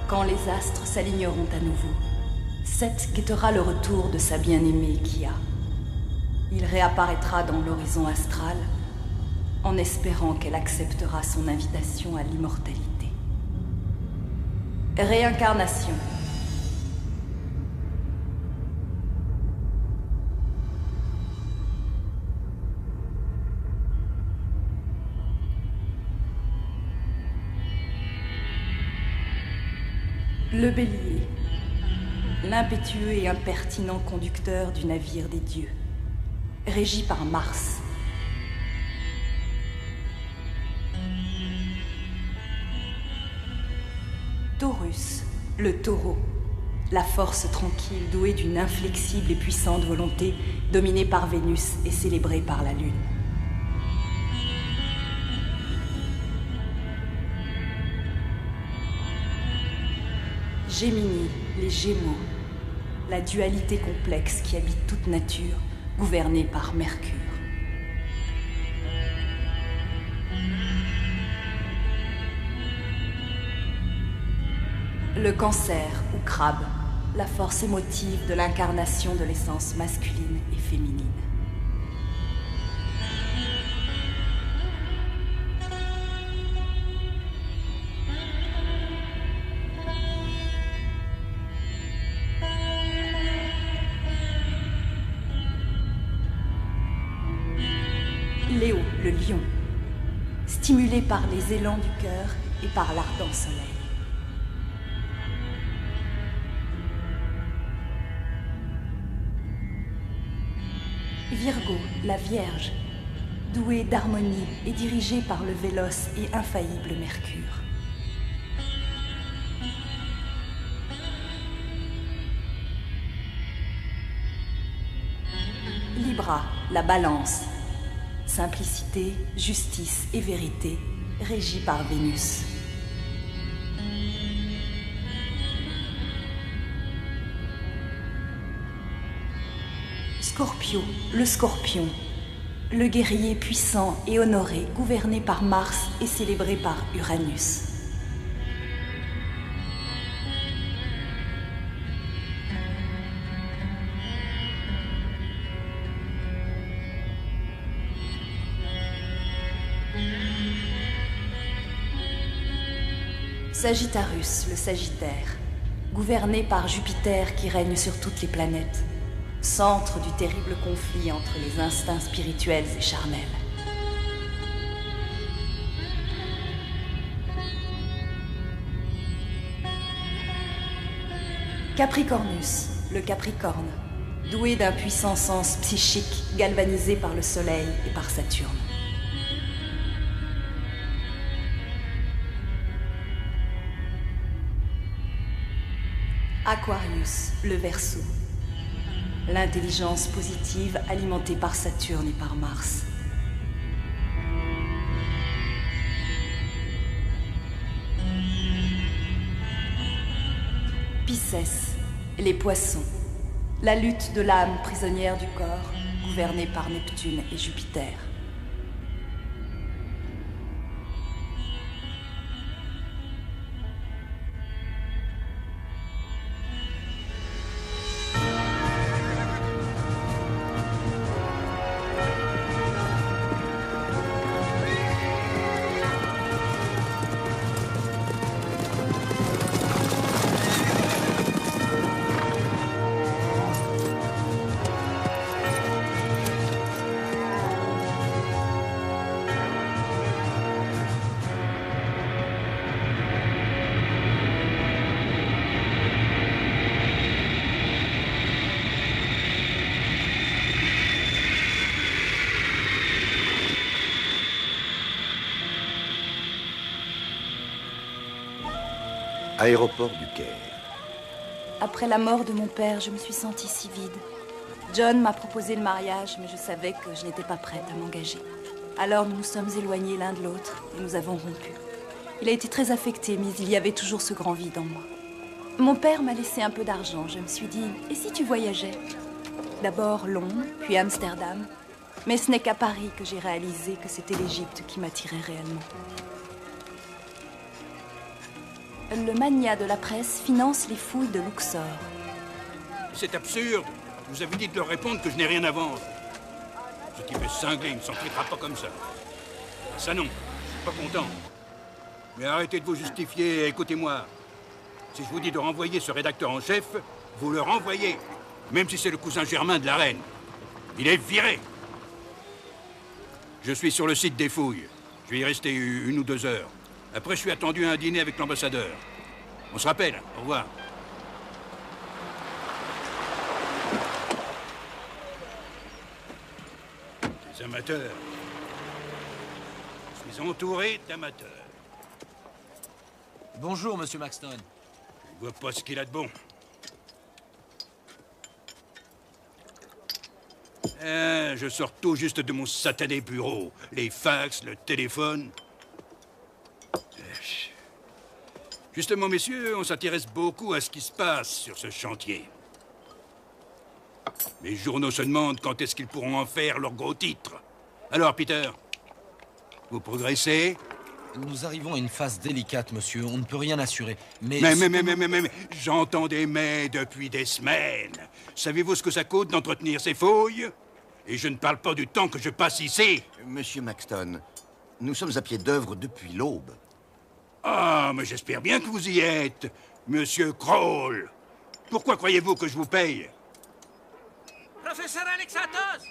Quand les astres s'aligneront à nouveau, Seth guettera le retour de sa bien-aimée Kia. Il réapparaîtra dans l'horizon astral, en espérant qu'elle acceptera son invitation à l'immortalité. Réincarnation. Le bélier, l'impétueux et impertinent conducteur du navire des dieux, régi par Mars. Taurus, le taureau, la force tranquille douée d'une inflexible et puissante volonté, dominée par Vénus et célébrée par la Lune. Gémini, les Gémeaux, la dualité complexe qui habite toute nature, gouvernée par Mercure. Le Cancer, ou Crabe, la force émotive de l'incarnation de l'essence masculine et féminine. Léo, le lion, stimulé par les élans du cœur et par l'ardent soleil. Virgo, la Vierge, douée d'harmonie et dirigée par le véloce et infaillible Mercure. Libra, la Balance, simplicité, justice et vérité, régie par Vénus. Scorpio, le Scorpion, le guerrier puissant et honoré, gouverné par Mars et célébré par Uranus. Sagittarius, le Sagittaire, gouverné par Jupiter qui règne sur toutes les planètes, centre du terrible conflit entre les instincts spirituels et charnels. Capricornus, le Capricorne, doué d'un puissant sens psychique galvanisé par le Soleil et par Saturne. Aquarius, le Verseau, l'intelligence positive alimentée par Saturne et par Mars. Pisces, les Poissons, la lutte de l'âme prisonnière du corps, gouvernée par Neptune et Jupiter. Aéroport du Caire. Après la mort de mon père, je me suis sentie si vide. John m'a proposé le mariage, mais je savais que je n'étais pas prête à m'engager. Alors nous nous sommes éloignés l'un de l'autre et nous avons rompu. Il a été très affecté, mais il y avait toujours ce grand vide en moi. Mon père m'a laissé un peu d'argent. Je me suis dit, et si tu voyageais? D'abord Londres, puis Amsterdam. Mais ce n'est qu'à Paris que j'ai réalisé que c'était l'Égypte qui m'attirait réellement. Le magnat de la presse finance les fouilles de Luxor. C'est absurde. Je vous avais dit de leur répondre que je n'ai rien à vendre. Ce qui veut cingler, il ne s'en quittera pas comme ça. Ça non, je suis pas content. Mais arrêtez de vous justifier et écoutez-moi. Si je vous dis de renvoyer ce rédacteur en chef, vous le renvoyez. Même si c'est le cousin germain de la reine. Il est viré. Je suis sur le site des fouilles. Je vais y rester 1 ou 2 heures. Après, je suis attendu à un dîner avec l'ambassadeur. On se rappelle. Au revoir. Des amateurs. Je suis entouré d'amateurs. Bonjour, Monsieur Maxton. Je vois pas ce qu'il a de bon. Je sors tout juste de mon satané bureau. Les fax, le téléphone. Justement, messieurs, on s'intéresse beaucoup à ce qui se passe sur ce chantier. Les journaux se demandent quand est-ce qu'ils pourront en faire leur gros titre. Alors, Peter, vous progressez? Nous arrivons à une phase délicate, monsieur. On ne peut rien assurer. Mais j'entends des mais depuis des semaines. Savez-vous ce que ça coûte d'entretenir ces fouilles? Et je ne parle pas du temps que je passe ici. Monsieur Maxton, nous sommes à pied d'œuvre depuis l'aube. Ah, mais j'espère bien que vous y êtes, Monsieur Kroll. Pourquoi croyez-vous que je vous paye? Professeur Alexatos!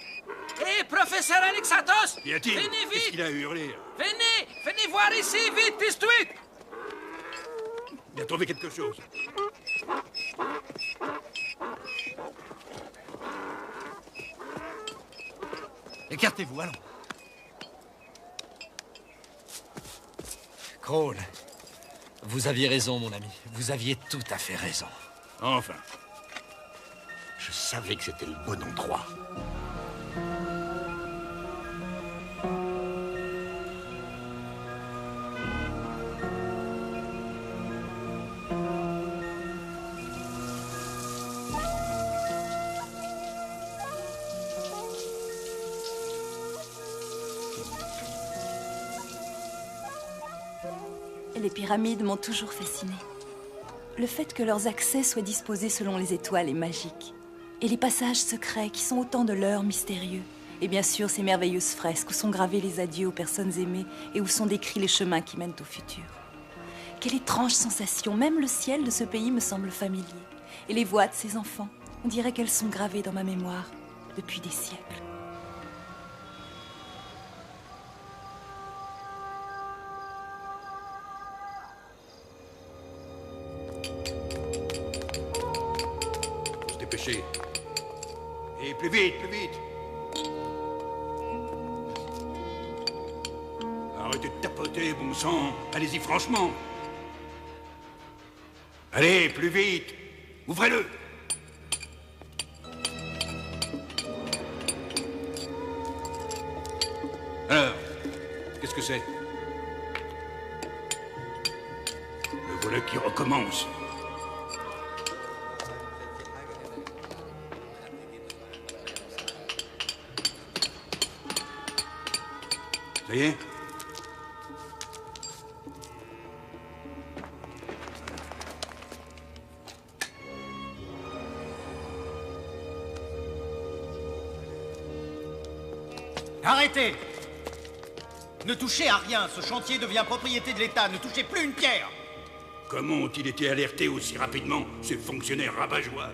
Hé, professeur Alexatos! Y a-t-il? Venez Qu'est-ce vite! qu'il a hurlé? Venez voir ici, vite, tout de suite! Il a trouvé quelque chose. écartez-vous, allons. Kroll, vous aviez raison, mon ami. Vous aviez tout à fait raison. Enfin. Je savais que c'était le bon endroit. Les pyramides m'ont toujours fascinée. Le fait que leurs accès soient disposés selon les étoiles est magique. Et les passages secrets qui sont autant de leurres mystérieux. Et bien sûr, ces merveilleuses fresques où sont gravés les adieux aux personnes aimées et où sont décrits les chemins qui mènent au futur. Quelle étrange sensation, même le ciel de ce pays me semble familier. Et les voix de ces enfants, on dirait qu'elles sont gravées dans ma mémoire depuis des siècles. Dépêchez. Et plus vite, plus vite. Arrêtez de tapoter, bon sang. Allez-y franchement. Allez, plus vite. Ouvrez-le. Alors, qu'est-ce que c'est? Le voilà qui recommence. Ça y est? Arrêtez! Ne touchez à rien, ce chantier devient propriété de l'État, ne touchez plus une pierre! Comment ont-ils été alertés aussi rapidement, ces fonctionnaires rabat-joie?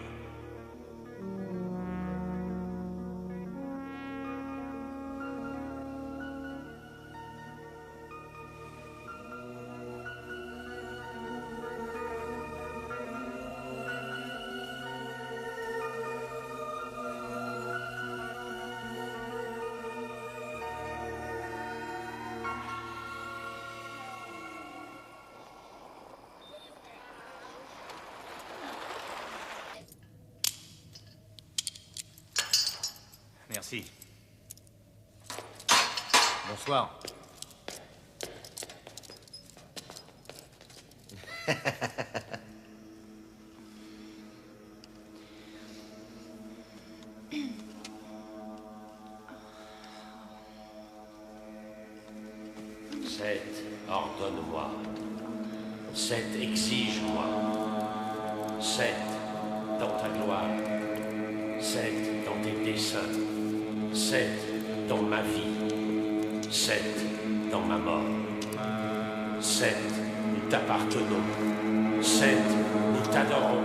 Merci. Bonsoir. Seth, ordonne-moi. Seth exige moi. Seth dans ta gloire. Seth dans tes desseins. Seth dans ma vie. Seth dans ma mort. Seth, nous t'appartenons. Seth, nous t'adorons.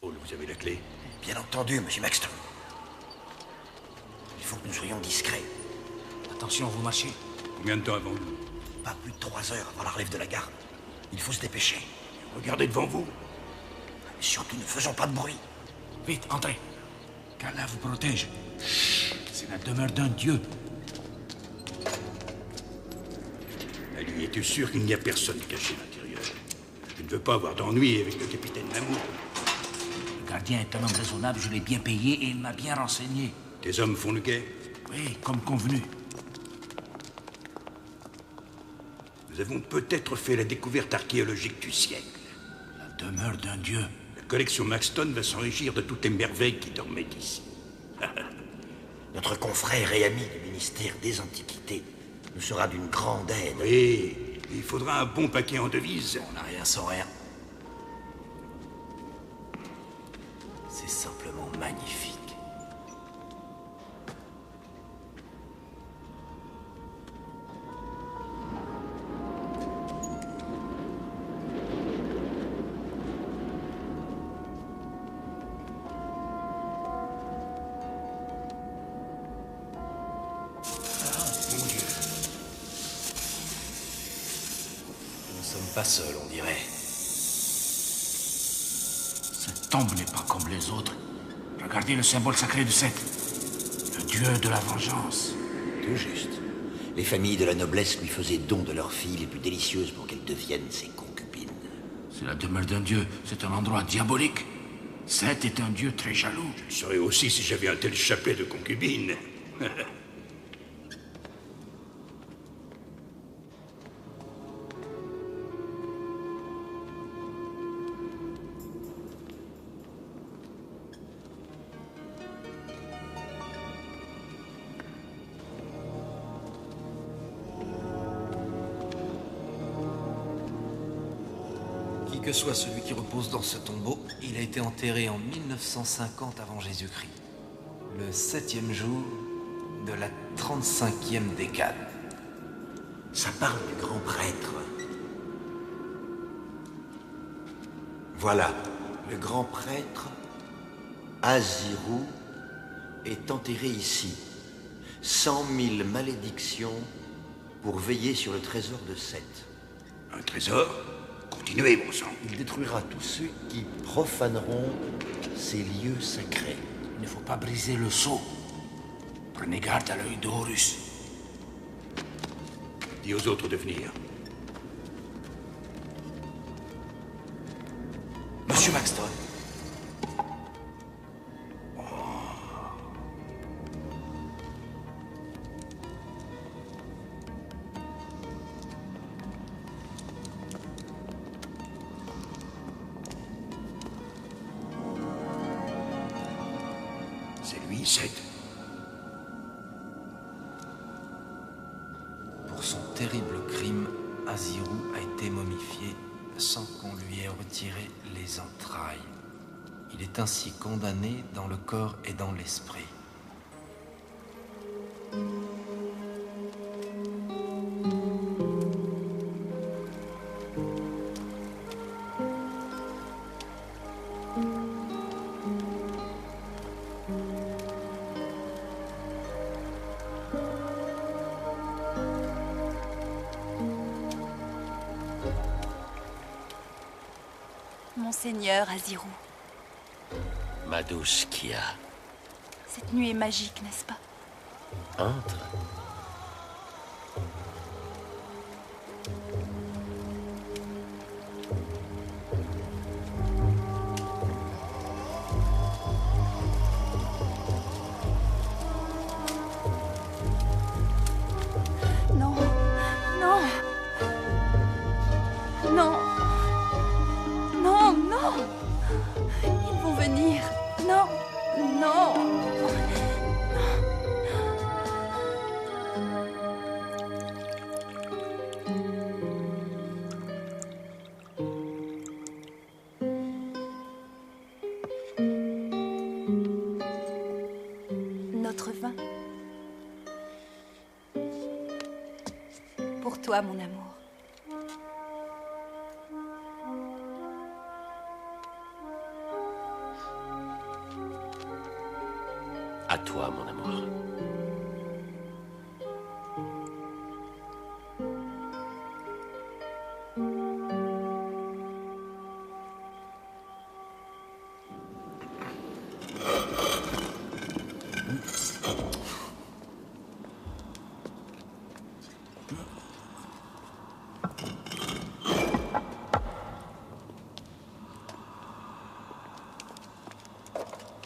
Vous avez la clé? Bien entendu, monsieur Maxton. Il faut que nous soyons discrets. Attention, vous marchez. Combien de temps avons-nous? Pas plus de 3 heures avant la relève de la garde. Il faut se dépêcher. Regardez devant vous. Et surtout, ne faisons pas de bruit. Vite, entrez. Qu'Allah vous protège. C'est la demeure d'un dieu. Ali, es-tu sûr qu'il n'y a personne caché à l'intérieur? Je ne veux pas avoir d'ennui avec le capitaine Namour. Le gardien est un homme raisonnable, je l'ai bien payé et il m'a bien renseigné. Tes hommes font le guet? Oui, comme convenu. Nous avons peut-être fait la découverte archéologique du siècle. La demeure d'un dieu. La collection Maxton va s'enrichir de toutes les merveilles qui dormaient ici. Notre confrère et ami du ministère des Antiquités nous sera d'une grande aide. Oui, il faudra un bon paquet en devises. On n'a rien sans rien. C'est simplement magnifique. Pas seul, on dirait. Cette tombe n'est pas comme les autres. Regardez le symbole sacré de Seth. Le dieu de la vengeance. Tout juste. Les familles de la noblesse lui faisaient don de leurs filles les plus délicieuses pour qu'elles deviennent ses concubines. C'est la demeure d'un dieu. C'est un endroit diabolique. Seth est un dieu très jaloux. Je le serais aussi si j'avais un tel chapelet de concubines. Qui que soit celui qui repose dans ce tombeau, il a été enterré en 1950 avant Jésus-Christ. Le 7e jour de la 35e décade. Ça parle du grand prêtre. Voilà, le grand prêtre Azirou est enterré ici. 100 000 malédictions pour veiller sur le trésor de Seth. Un trésor? Continuez, bon sang. Il détruira tous ceux qui profaneront ces lieux sacrés. Il ne faut pas briser le sceau. Prenez garde à l'œil d'Horus. Dis aux autres de venir. Monsieur Maxton. C'est lui, Seth. Pour son terrible crime, Azirou a été momifié sans qu'on lui ait retiré les entrailles. Il est ainsi condamné dans le corps et dans l'esprit. Monseigneur Azirou, Ma douce Kia, cette nuit est magique, n'est-ce pas? entre. Non, non, non, non, non. Ils vont venir. Non, non. Notre vin. Pour toi, mon amour. À toi, mon amour.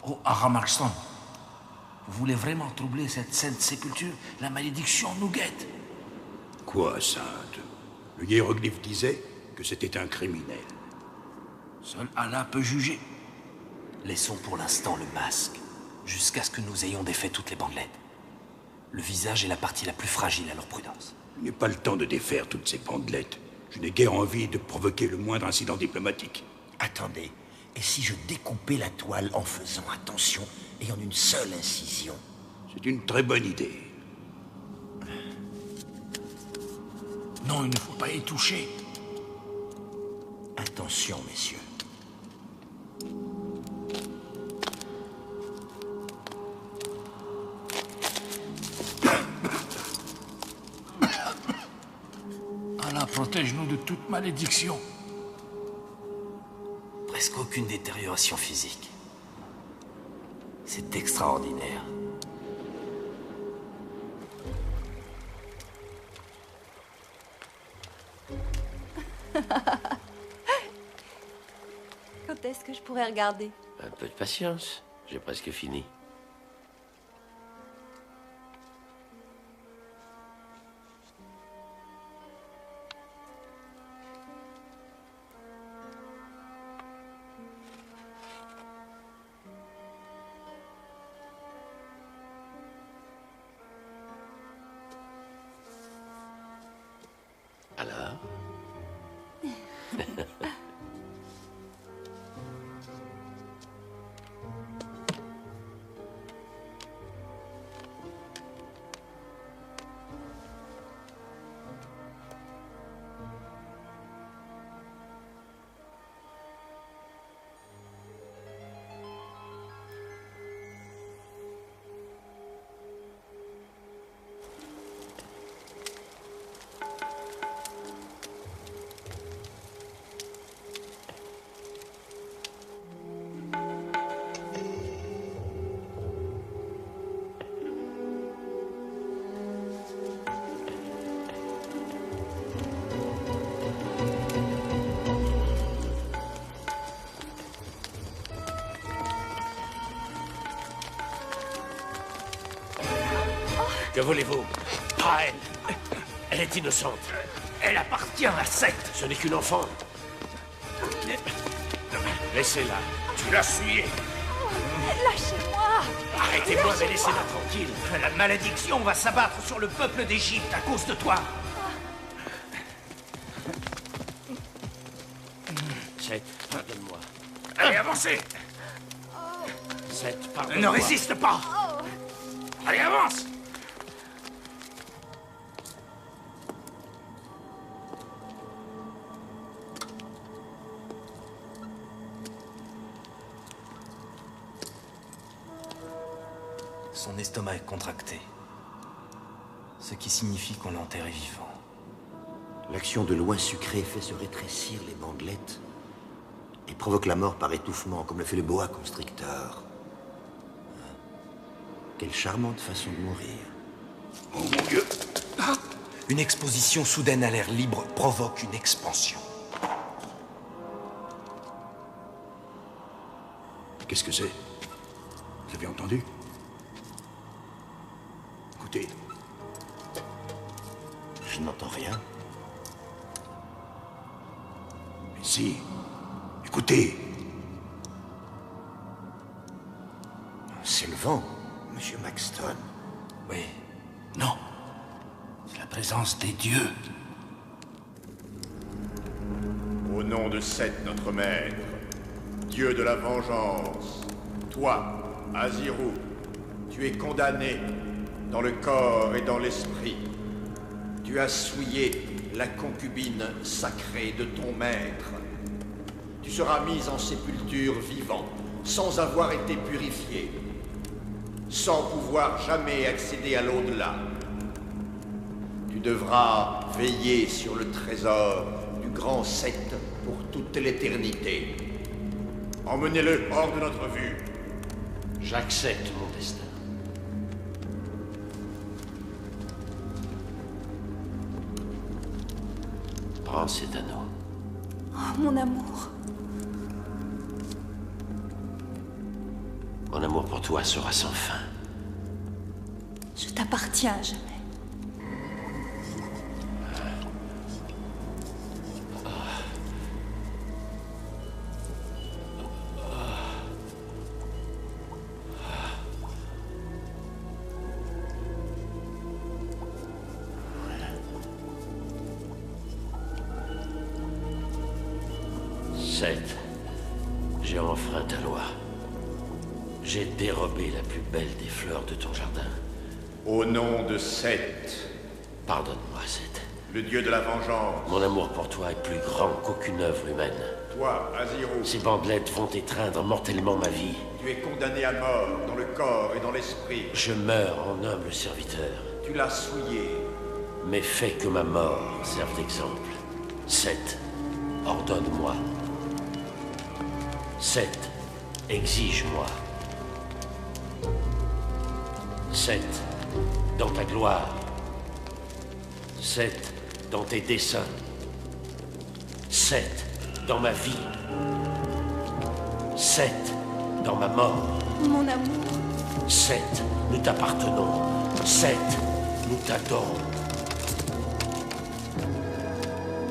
Oh, Aramarkston, vous voulez vraiment troubler cette sainte sépulture? La malédiction nous guette. Quoi, sainte? Le hiéroglyphe disait que c'était un criminel. Seul Allah peut juger. Laissons pour l'instant le masque, jusqu'à ce que nous ayons défait toutes les bandelettes. Le visage est la partie la plus fragile, alors prudence. Je n'ai pas le temps de défaire toutes ces bandelettes. Je n'ai guère envie de provoquer le moindre incident diplomatique. Attendez, et si je découpais la toile en faisant attention et en une seule incision? C'est une très bonne idée. Non, il ne faut pas y toucher. Attention, messieurs. Allah protège-nous de toute malédiction. Presque aucune détérioration physique. C'est extraordinaire. Quand est-ce que je pourrais regarder? Un peu de patience. J'ai presque fini. Alors? Que voulez-vous? Pas elle. Elle est innocente. Elle appartient à Seth. Ce n'est qu'une enfant. Laissez-la. Tu l'as souillée. Lâchez-moi! Arrêtez-moi, mais laissez-moi tranquille. La malédiction va s'abattre sur le peuple d'Égypte à cause de toi. Seth, pardonne-moi. Allez, avancez! Seth, pardonne-moi. Ne résiste pas! Allez, avance! Son estomac est contracté. Ce qui signifie qu'on l'a enterré vivant. L'action de l'oie sucré fait se rétrécir les bandelettes et provoque la mort par étouffement, comme le fait le boa constrictor. Quelle charmante façon de mourir. Oh mon Dieu! Une exposition soudaine à l'air libre provoque une expansion. Qu'est-ce que c'est? Vous avez entendu? Écoutez. Je n'entends rien. Mais si. Écoutez. C'est le vent, Monsieur Maxton. Oui. Non. C'est la présence des dieux. Au nom de Seth, notre maître, Dieu de la vengeance, toi, Azirou, tu es condamné dans le corps et dans l'esprit. Tu as souillé la concubine sacrée de ton maître. Tu seras mis en sépulture vivant, sans avoir été purifié, sans pouvoir jamais accéder à l'au-delà. Tu devras veiller sur le trésor du grand Seth pour toute l'éternité. Emmenez-le hors de notre vue. J'accepte mon destin. Prends cet anneau. Oh, mon amour. Mon amour pour toi sera sans fin. Je t'appartiens à jamais. Seth, j'ai enfreint ta loi. J'ai dérobé la plus belle des fleurs de ton jardin. Au nom de Seth, Pardonne-moi, Seth. le dieu de la vengeance, Mon amour pour toi est plus grand qu'aucune œuvre humaine. toi, Azirou, Ces bandelettes vont étreindre mortellement ma vie. tu es condamné à mort dans le corps et dans l'esprit. Je meurs en humble serviteur. Tu l'as souillé. Mais fais que ma mort serve d'exemple. Seth, ordonne-moi. Seth, exige-moi. Seth, dans ta gloire. Seth, dans tes desseins. Seth, dans ma vie. Seth, dans ma mort. Mon amour. Seth, nous t'appartenons. Seth, nous t'adorons.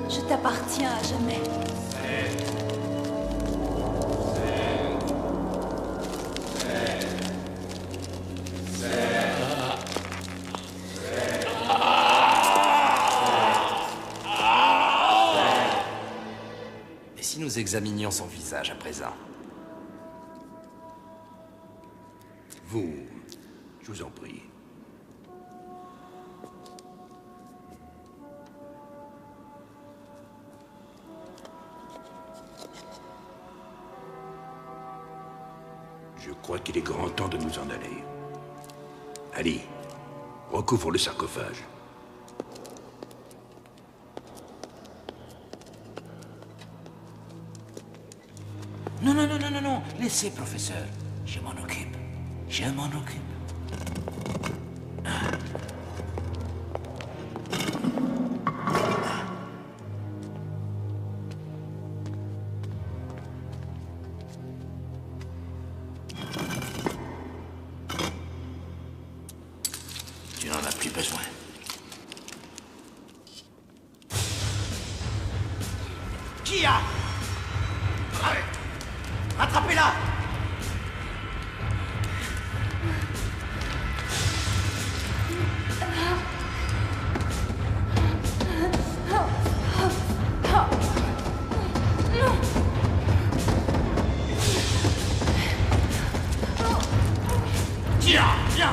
Je t'appartiens à jamais. Et si nous examinions son visage à présent? Vous, je vous en prie. Je crois qu'il est grand temps de nous en aller. Ali, recouvre le sarcophage. Non, non, non, non, non, non. Laissez, professeur. Je m'en occupe. Je m'en occupe. Tu n'en as plus besoin. Qui a? Arrête! Rattrapez-la! Tiens, viens.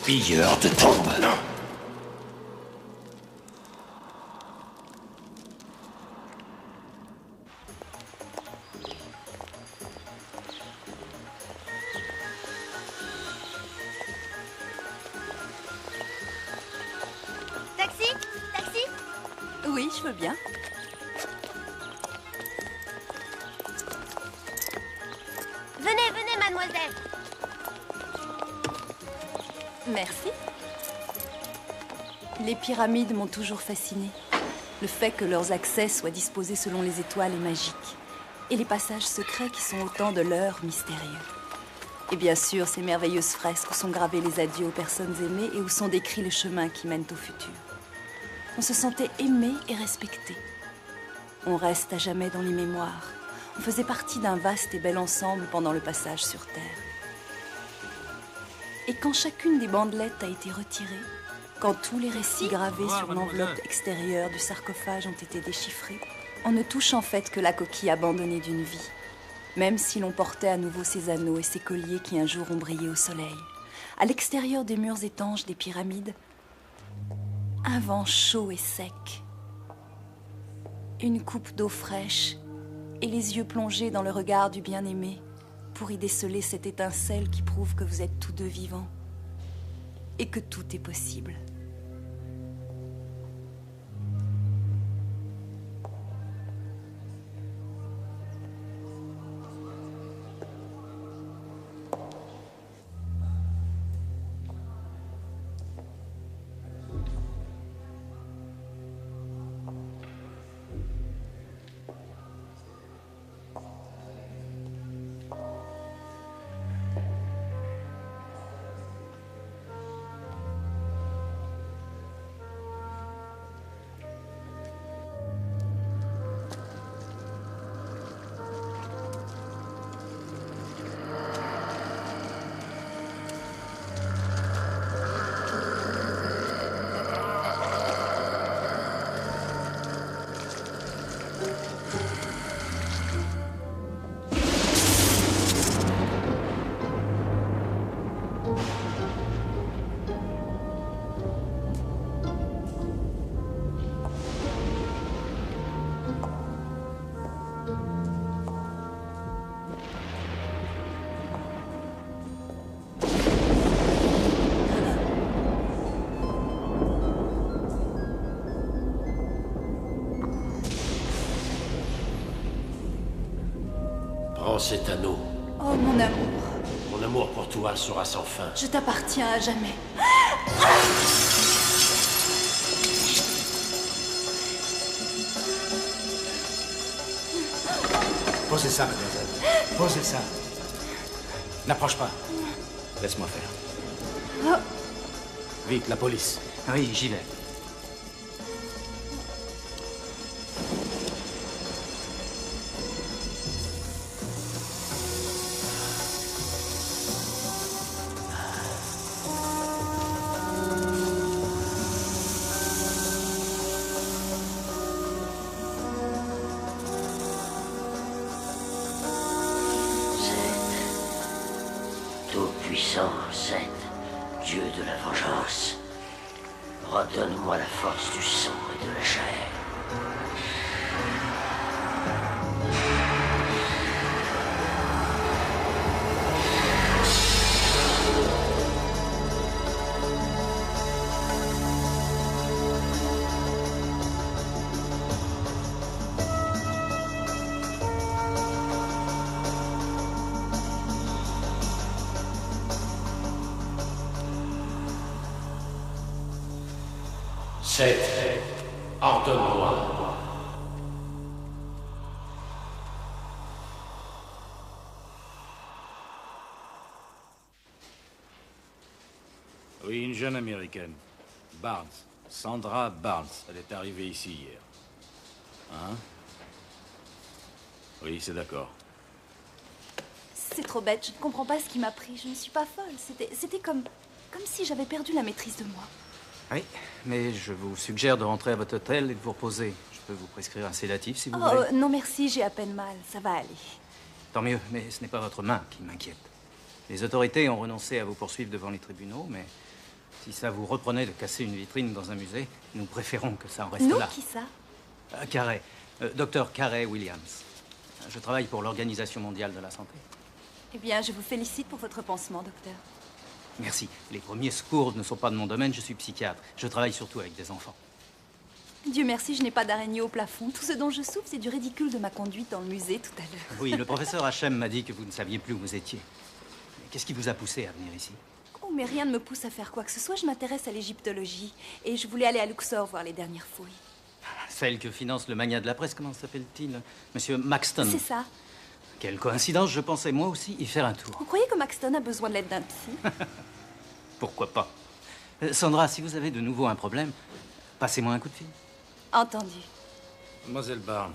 Pilleur de tombes. Non. Taxi? Taxi? Oui, je veux bien. Venez, venez, mademoiselle. Merci. Les pyramides m'ont toujours fascinée. Le fait que leurs accès soient disposés selon les étoiles est magique. Et les passages secrets qui sont autant de leurres mystérieux. Et bien sûr, ces merveilleuses fresques où sont gravés les adieux aux personnes aimées et où sont décrits les chemins qui mènent au futur. On se sentait aimé et respecté. On reste à jamais dans les mémoires. On faisait partie d'un vaste et bel ensemble pendant le passage sur Terre. Et quand chacune des bandelettes a été retirée, quand tous les récits gravés sur l'enveloppe extérieure du sarcophage ont été déchiffrés, on ne touche en fait que la coquille abandonnée d'une vie, même si l'on portait à nouveau ces anneaux et ces colliers qui un jour ont brillé au soleil. À l'extérieur des murs étanches des pyramides, un vent chaud et sec, une coupe d'eau fraîche et les yeux plongés dans le regard du bien-aimé, pour y déceler cette étincelle qui prouve que vous êtes tous deux vivants et que tout est possible. Prends cet anneau. Oh, mon amour, Mon amour pour toi sera sans fin. je t'appartiens à jamais. Posez ça, mademoiselle. Posez ça. N'approche pas. Laisse-moi faire. Vite, la police. Oui, j'y vais. Tout-puissant, Seth, Dieu de la vengeance, redonne-moi la force du sang et de la chair. Seth, ordonne-moi. Oui, une jeune américaine. Barnes. Sandra Barnes. Elle est arrivée ici hier. Hein? Oui, c'est d'accord. C'est trop bête, je ne comprends pas ce qui m'a pris. Je ne suis pas folle. C'était comme si j'avais perdu la maîtrise de moi. Oui, mais je vous suggère de rentrer à votre hôtel et de vous reposer. Je peux vous prescrire un sédatif si vous Oh, voulez. non merci, j'ai à peine mal. Ça va aller. Tant mieux, mais ce n'est pas votre main qui m'inquiète. Les autorités ont renoncé à vous poursuivre devant les tribunaux, mais si ça vous reprenait de casser une vitrine dans un musée, nous préférons que ça en reste Nous, là. qui ça? Carey. Dr Carey Williams. Je travaille pour l'Organisation mondiale de la santé. Eh bien, je vous félicite pour votre pansement, docteur. Merci. Les premiers secours ne sont pas de mon domaine, je suis psychiatre. Je travaille surtout avec des enfants. Dieu merci, je n'ai pas d'araignée au plafond. Tout ce dont je souffre, c'est du ridicule de ma conduite dans le musée tout à l'heure. Oui, le professeur Hachem m'a dit que vous ne saviez plus où vous étiez. Qu'est-ce qui vous a poussé à venir ici? Oh, mais rien ne me pousse à faire quoi que ce soit. Je m'intéresse à l'égyptologie. Et je voulais aller à Luxor voir les dernières fouilles. Celle que finance le magnat de la presse, comment s'appelle-t-il? Monsieur Maxton. C'est ça. Quelle coïncidence, je pensais moi aussi y faire un tour. Vous croyez que Maxton a besoin de l'aide d'un psy? Pourquoi pas? Sandra, si vous avez de nouveau un problème, passez-moi un coup de fil. Entendu. Mademoiselle Barnes.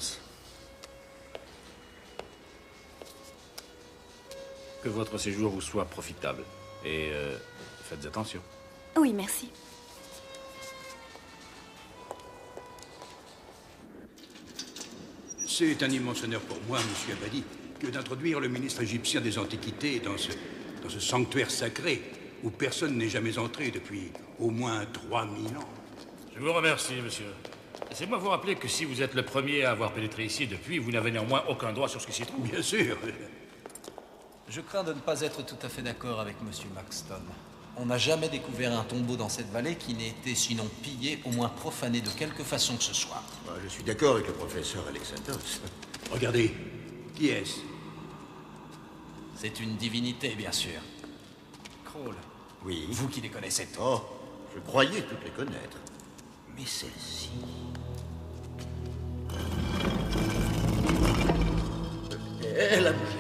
Que votre séjour vous soit profitable. Et faites attention. Oui, merci. C'est un immense honneur pour moi, monsieur Abadi, que d'introduire le ministre égyptien des Antiquités dans ce sanctuaire sacré où personne n'est jamais entré depuis au moins 3000 ans. Je vous remercie, monsieur. Laissez-moi vous rappeler que si vous êtes le premier à avoir pénétré ici depuis, vous n'avez néanmoins aucun droit sur ce qui s'y trouve. Bien sûr. Je crains de ne pas être tout à fait d'accord avec monsieur Maxton. On n'a jamais découvert un tombeau dans cette vallée qui n'ait été sinon pillé, au moins profané de quelque façon que ce soit. Je suis d'accord avec le professeur Alexandros. Regardez, qui est-ce? C'est une divinité, bien sûr. Kroll. Oui. Vous qui les connaissez tous. Oh, je croyais toutes les connaître. Mais celle-ci... Elle a bougé.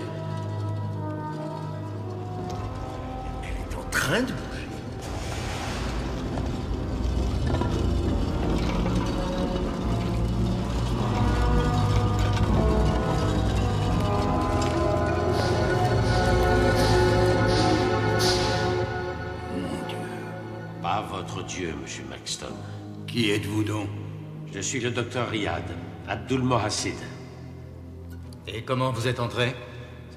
Elle est en train de bouger. Pas votre Dieu, monsieur Maxton. Qui êtes-vous donc? Je suis le docteur Riyad, Abdul Mohassid. Et comment vous êtes entré?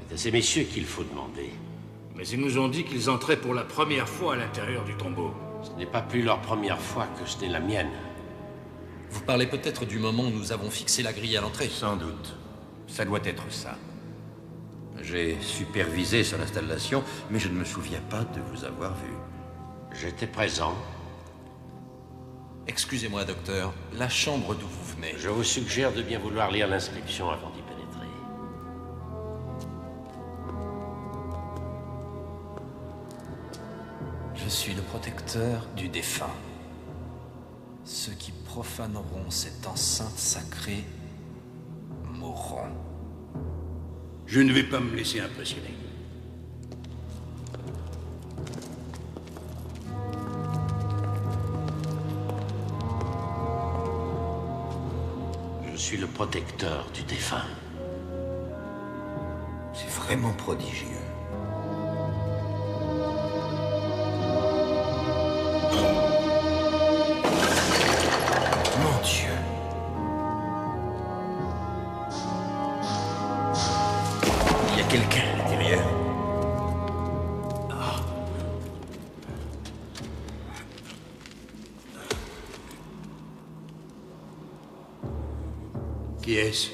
C'est à ces messieurs qu'il faut demander. Mais ils nous ont dit qu'ils entraient pour la première fois à l'intérieur du tombeau. Ce n'est pas plus leur première fois que ce n'est la mienne. Vous parlez peut-être du moment où nous avons fixé la grille à l'entrée. Sans doute. Ça doit être ça. J'ai supervisé son installation, mais je ne me souviens pas de vous avoir vu. J'étais présent. Excusez-moi, docteur. La chambre d'où vous venez. Je vous suggère de bien vouloir lire l'inscription avant d'y pénétrer. Je suis le protecteur du défunt. Ceux qui profaneront cette enceinte sacrée mourront. Je ne vais pas me laisser impressionner. Je suis le protecteur du défunt. C'est vraiment prodigieux. Mon Dieu. Il y a quelqu'un à l'intérieur. Qui est-ce?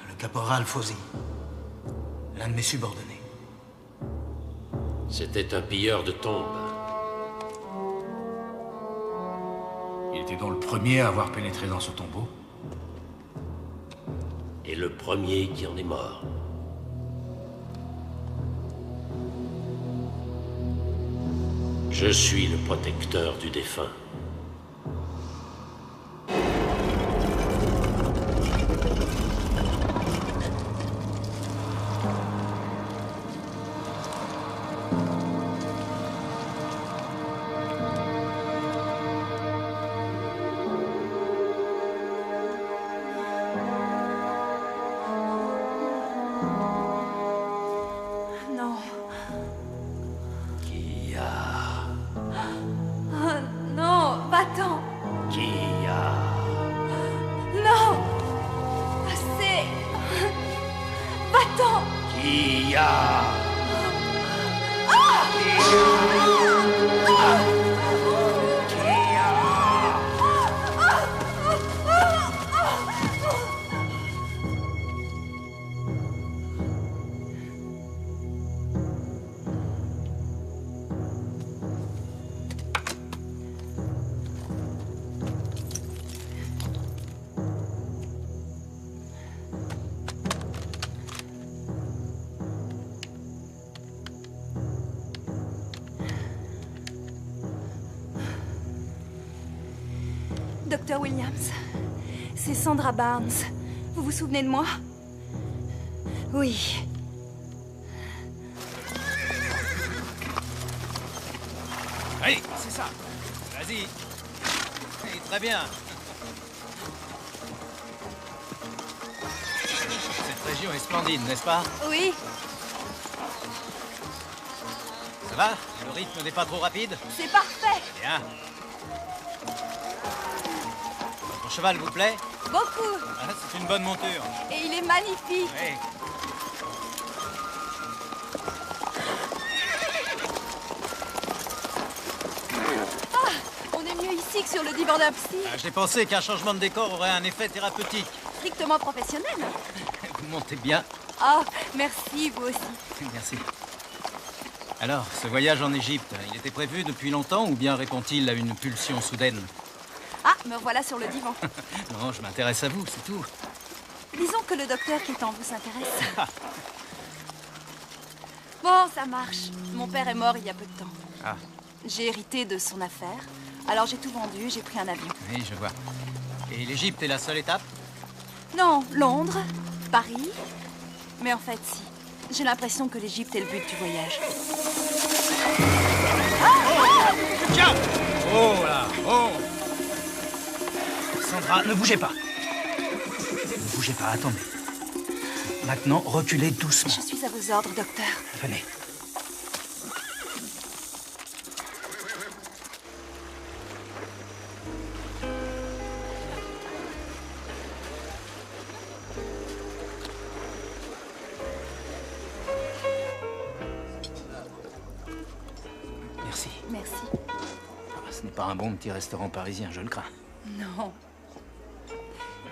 Le caporal Fauzi. L'un de mes subordonnés. C'était un pilleur de tombes. Il était donc le premier à avoir pénétré dans ce tombeau. Et le premier qui en est mort. Je suis le protecteur du défunt. Non. Kia. Oh, non, va-t'en. Kia. Non. Assez. Va-t'en. Kia. Docteur Williams, c'est Sandra Barnes. Vous vous souvenez de moi? Oui. Oui, c'est ça. Vas-y. Oui, très bien. Cette région est splendide, n'est-ce pas? Oui. Ça va? Le rythme n'est pas trop rapide? C'est parfait. Bien. Votre cheval vous plaît? Beaucoup. Ah, c'est une bonne monture. Et il est magnifique. Oui. Ah, on est mieux ici que sur le divan d'un psy. Ah, j'ai pensé qu'un changement de décor aurait un effet thérapeutique. Strictement professionnel. Vous montez bien. Ah, merci, vous aussi. Merci. Alors, ce voyage en Égypte, il était prévu depuis longtemps ou bien répond-il à une pulsion soudaine? Ah, me voilà sur le divan. Non, je m'intéresse à vous, c'est tout. Disons que le docteur qui est en vous s'intéresse. Bon, ça marche. Mon père est mort il y a peu de temps. Ah, J'ai hérité de son affaire. Alors j'ai tout vendu, j'ai pris un avion. oui, je vois. Et l'Égypte est la seule étape? Non, Londres, Paris. Mais en fait, si. J'ai l'impression que l'Égypte est le but du voyage. Tiens! Oh là! Oh! Sandra, ne bougez pas. Ne bougez pas, attendez. Maintenant, reculez doucement. Je suis à vos ordres, docteur. Venez. Merci. Merci. Ah, ce n'est pas un bon petit restaurant parisien, je le crains. Non.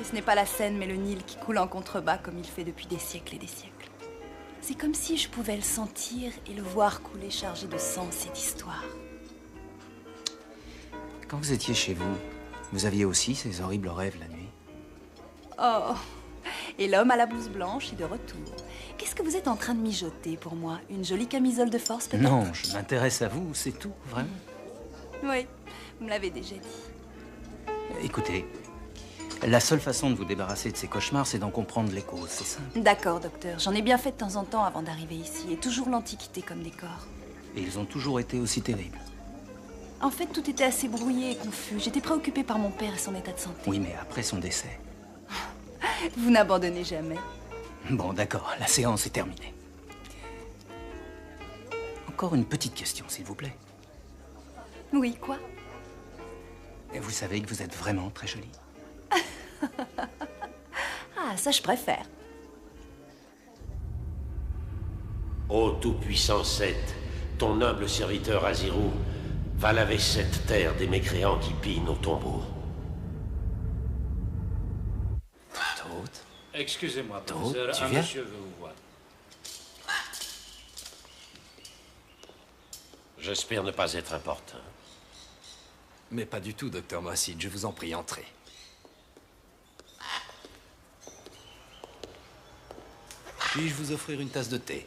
Et ce n'est pas la Seine, mais le Nil qui coule en contrebas comme il fait depuis des siècles et des siècles. C'est comme si je pouvais le sentir et le voir couler chargé de sens et d'histoire. Quand vous étiez chez vous, vous aviez aussi ces horribles rêves la nuit? Oh. Et l'homme à la blouse blanche est de retour. Qu'est-ce que vous êtes en train de mijoter pour moi? Une jolie camisole de force, peut-être? Non, je m'intéresse à vous, c'est tout, vraiment. Oui, vous me l'avez déjà dit. Écoutez, la seule façon de vous débarrasser de ces cauchemars, c'est d'en comprendre les causes, c'est simple. D'accord, docteur. J'en ai bien fait de temps en temps avant d'arriver ici. Et toujours l'Antiquité comme décor. Et ils ont toujours été aussi terribles. En fait, tout était assez brouillé et confus. J'étais préoccupée par mon père et son état de santé. Oui, mais après son décès. Vous n'abandonnez jamais. Bon, d'accord, la séance est terminée. Encore une petite question, s'il vous plaît. Oui, quoi? Et vous savez que vous êtes vraiment très jolie. Ah, ça, je préfère. Ô tout-puissant Seth, ton humble serviteur Azirou va laver cette terre des mécréants qui pillent nos tombeaux. Toth, Excusez-moi, Toth, professeur, tu un viens? monsieur veut vous voir. J'espère ne pas être important. Mais pas du tout, docteur Moacid. Je vous en prie, entrez. Puis-je vous offrir une tasse de thé?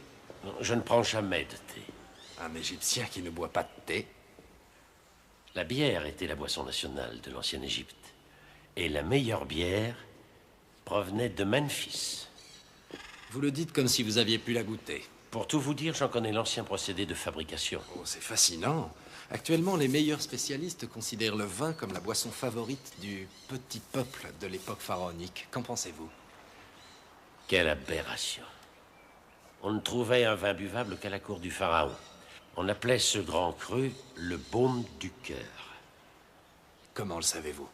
Je ne prends jamais de thé. Un Égyptien qui ne boit pas de thé? La bière était la boisson nationale de l'ancienne Égypte. Et la meilleure bière provenait de Memphis. Vous le dites comme si vous aviez pu la goûter. Pour tout vous dire, j'en connais l'ancien procédé de fabrication. Oh, c'est fascinant. Actuellement, les meilleurs spécialistes considèrent le vin comme la boisson favorite du petit peuple de l'époque pharaonique. Qu'en pensez-vous? Quelle aberration. On ne trouvait un vin buvable qu'à la cour du pharaon. On appelait ce grand cru le baume du cœur. Comment le savez-vous?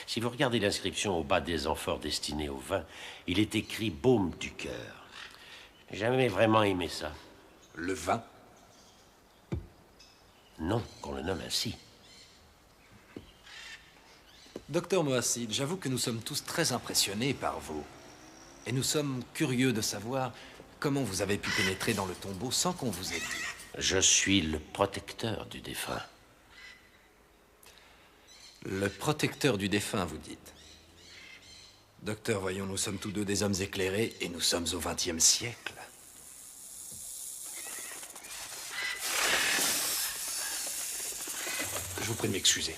Si vous regardez l'inscription au bas des amphores destinées au vin, il est écrit baume du cœur. J'ai jamais vraiment aimé ça. Le vin? Non, qu'on le nomme ainsi. Docteur Moacid, j'avoue que nous sommes tous très impressionnés par vous. Et nous sommes curieux de savoir comment vous avez pu pénétrer dans le tombeau sans qu'on vous ait dit. Je suis le protecteur du défunt. Le protecteur du défunt, vous dites? Docteur, voyons, nous sommes tous deux des hommes éclairés et nous sommes au XXe siècle. Je vous prie de m'excuser.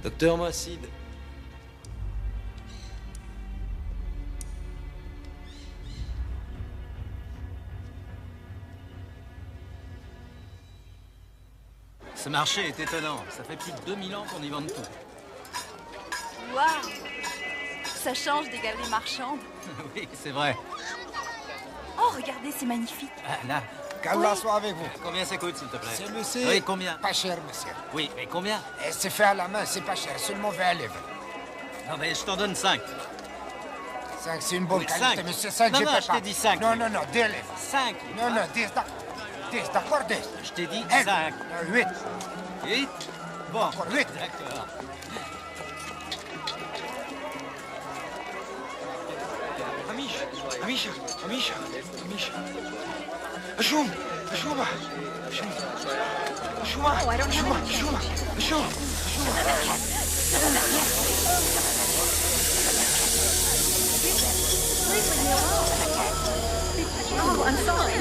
Docteur Moacid. Ce marché est étonnant. Ça fait plus de 2000 ans qu'on y vend tout. Waouh! Ça change des galeries marchandes. Oui, c'est vrai. Oh, regardez, c'est magnifique. Ah, là. Qu'Allah soit avec vous. Combien ça coûte, s'il te plaît? C'est monsieur. Oui, combien? Pas cher, monsieur. Oui, mais combien? Et c'est fait à la main, c'est pas cher, seulement 20 livres. Non, mais je t'en donne 5. 5, c'est une bonne Oui, qualité, 5. monsieur. 5, Non, j'ai non, pas. je t'ai dit 5. Non, non, non, 2 livres. 5. Non, non, 10, d'accord, 10. Je t'ai dit 5. 8. 8? Bon. Encore 8. D'accord. Amisha. Ashum. Oh, I'm sorry.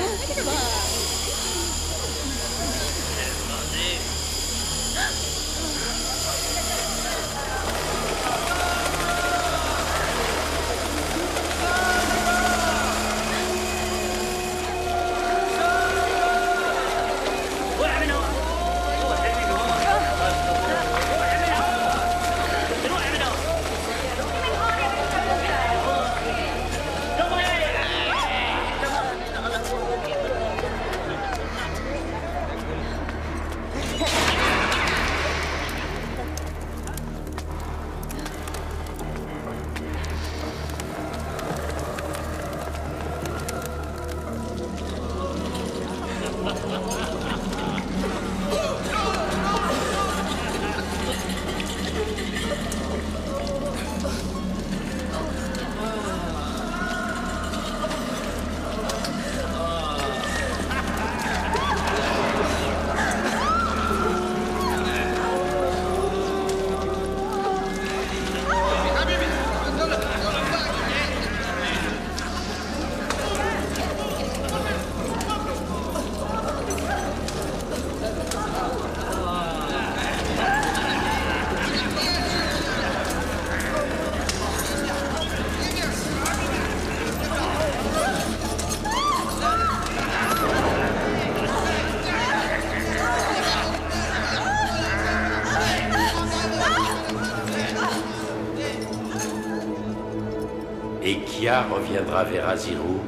Et Kia reviendra vers Azirou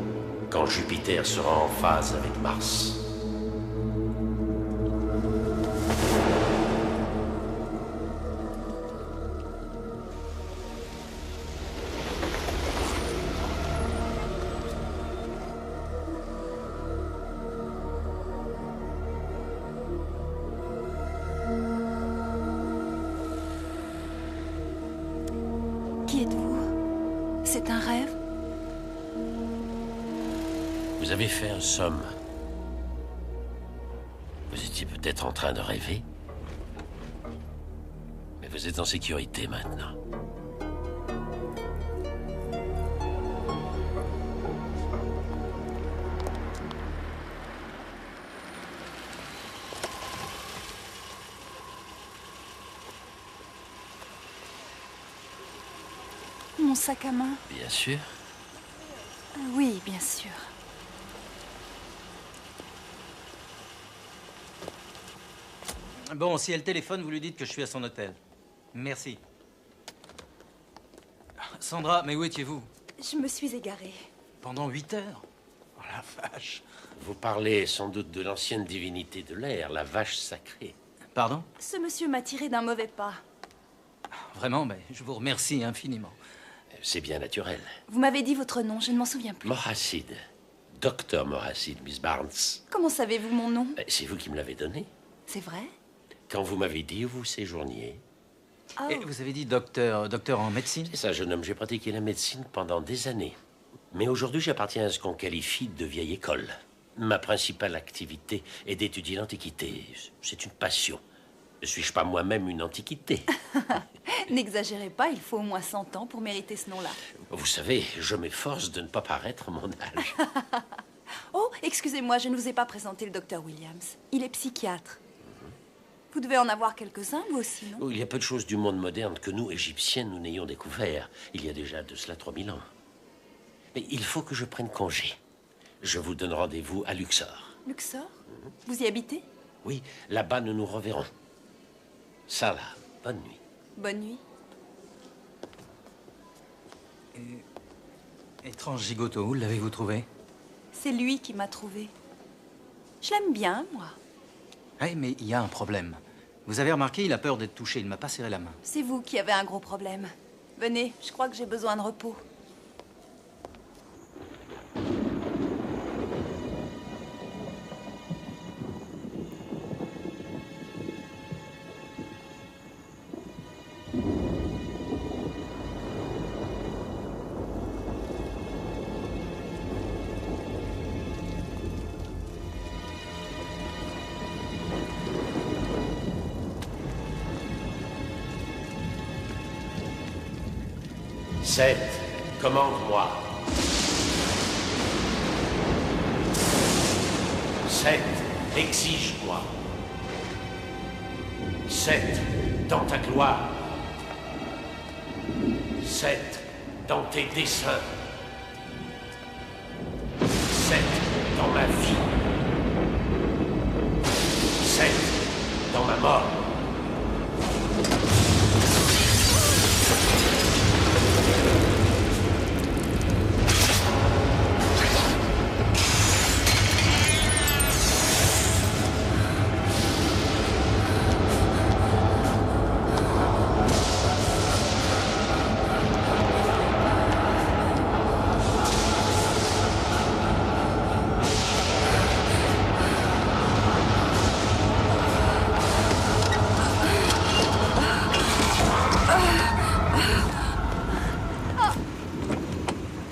quand Jupiter sera en phase avec Mars. Qui êtes-vous? C'est un rêve? Vous avez fait un somme. Vous étiez peut-être en train de rêver. Mais vous êtes en sécurité maintenant. Mon sac à main? Bien sûr. Oui, bien sûr. Bon, si elle téléphone, vous lui dites que je suis à son hôtel. Merci. Sandra, mais où étiez-vous? Je me suis égarée. Pendant 8 heures? Oh la vache. Vous parlez sans doute de l'ancienne divinité de l'air, la vache sacrée. Pardon? Ce monsieur m'a tiré d'un mauvais pas. Vraiment, mais je vous remercie infiniment. C'est bien naturel. Vous m'avez dit votre nom, je ne m'en souviens plus. Moracid. Docteur Moracid, Miss Barnes. Comment savez-vous mon nom? C'est vous qui me l'avez donné. C'est vrai? Quand vous m'avez dit où vous séjourniez. Oh. Et vous avez dit docteur en médecine? C'est ça, jeune homme, j'ai pratiqué la médecine pendant des années. Mais aujourd'hui, j'appartiens à ce qu'on qualifie de vieille école. Ma principale activité est d'étudier l'Antiquité. C'est une passion. Ne suis-je pas moi-même une antiquité? N'exagérez pas, il faut au moins 100 ans pour mériter ce nom-là. Vous savez, je m'efforce de ne pas paraître mon âge. Oh, excusez-moi, je ne vous ai pas présenté le docteur Williams. Il est psychiatre. Vous devez en avoir quelques-uns, vous aussi, non? Il y a peu de choses du monde moderne que nous, Égyptiens, nous n'ayons découvert. Il y a déjà de cela 3000 ans. Mais il faut que je prenne congé. Je vous donne rendez-vous à Luxor. Luxor? Vous y habitez? Oui, là-bas, nous nous reverrons. Ça, là, bonne nuit. Bonne nuit. Étrange gigoto, où l'avez-vous trouvé? C'est lui qui m'a trouvé. Je l'aime bien, moi. Oui, mais il y a un problème. Vous avez remarqué, il a peur d'être touché, il ne m'a pas serré la main. C'est vous qui avez un gros problème. Venez, je crois que j'ai besoin de repos. Seth, commande-moi. Seth, exige-moi. Seth, dans ta gloire. Seth, dans tes desseins. Seth, dans ma vie. Seth, dans ma mort.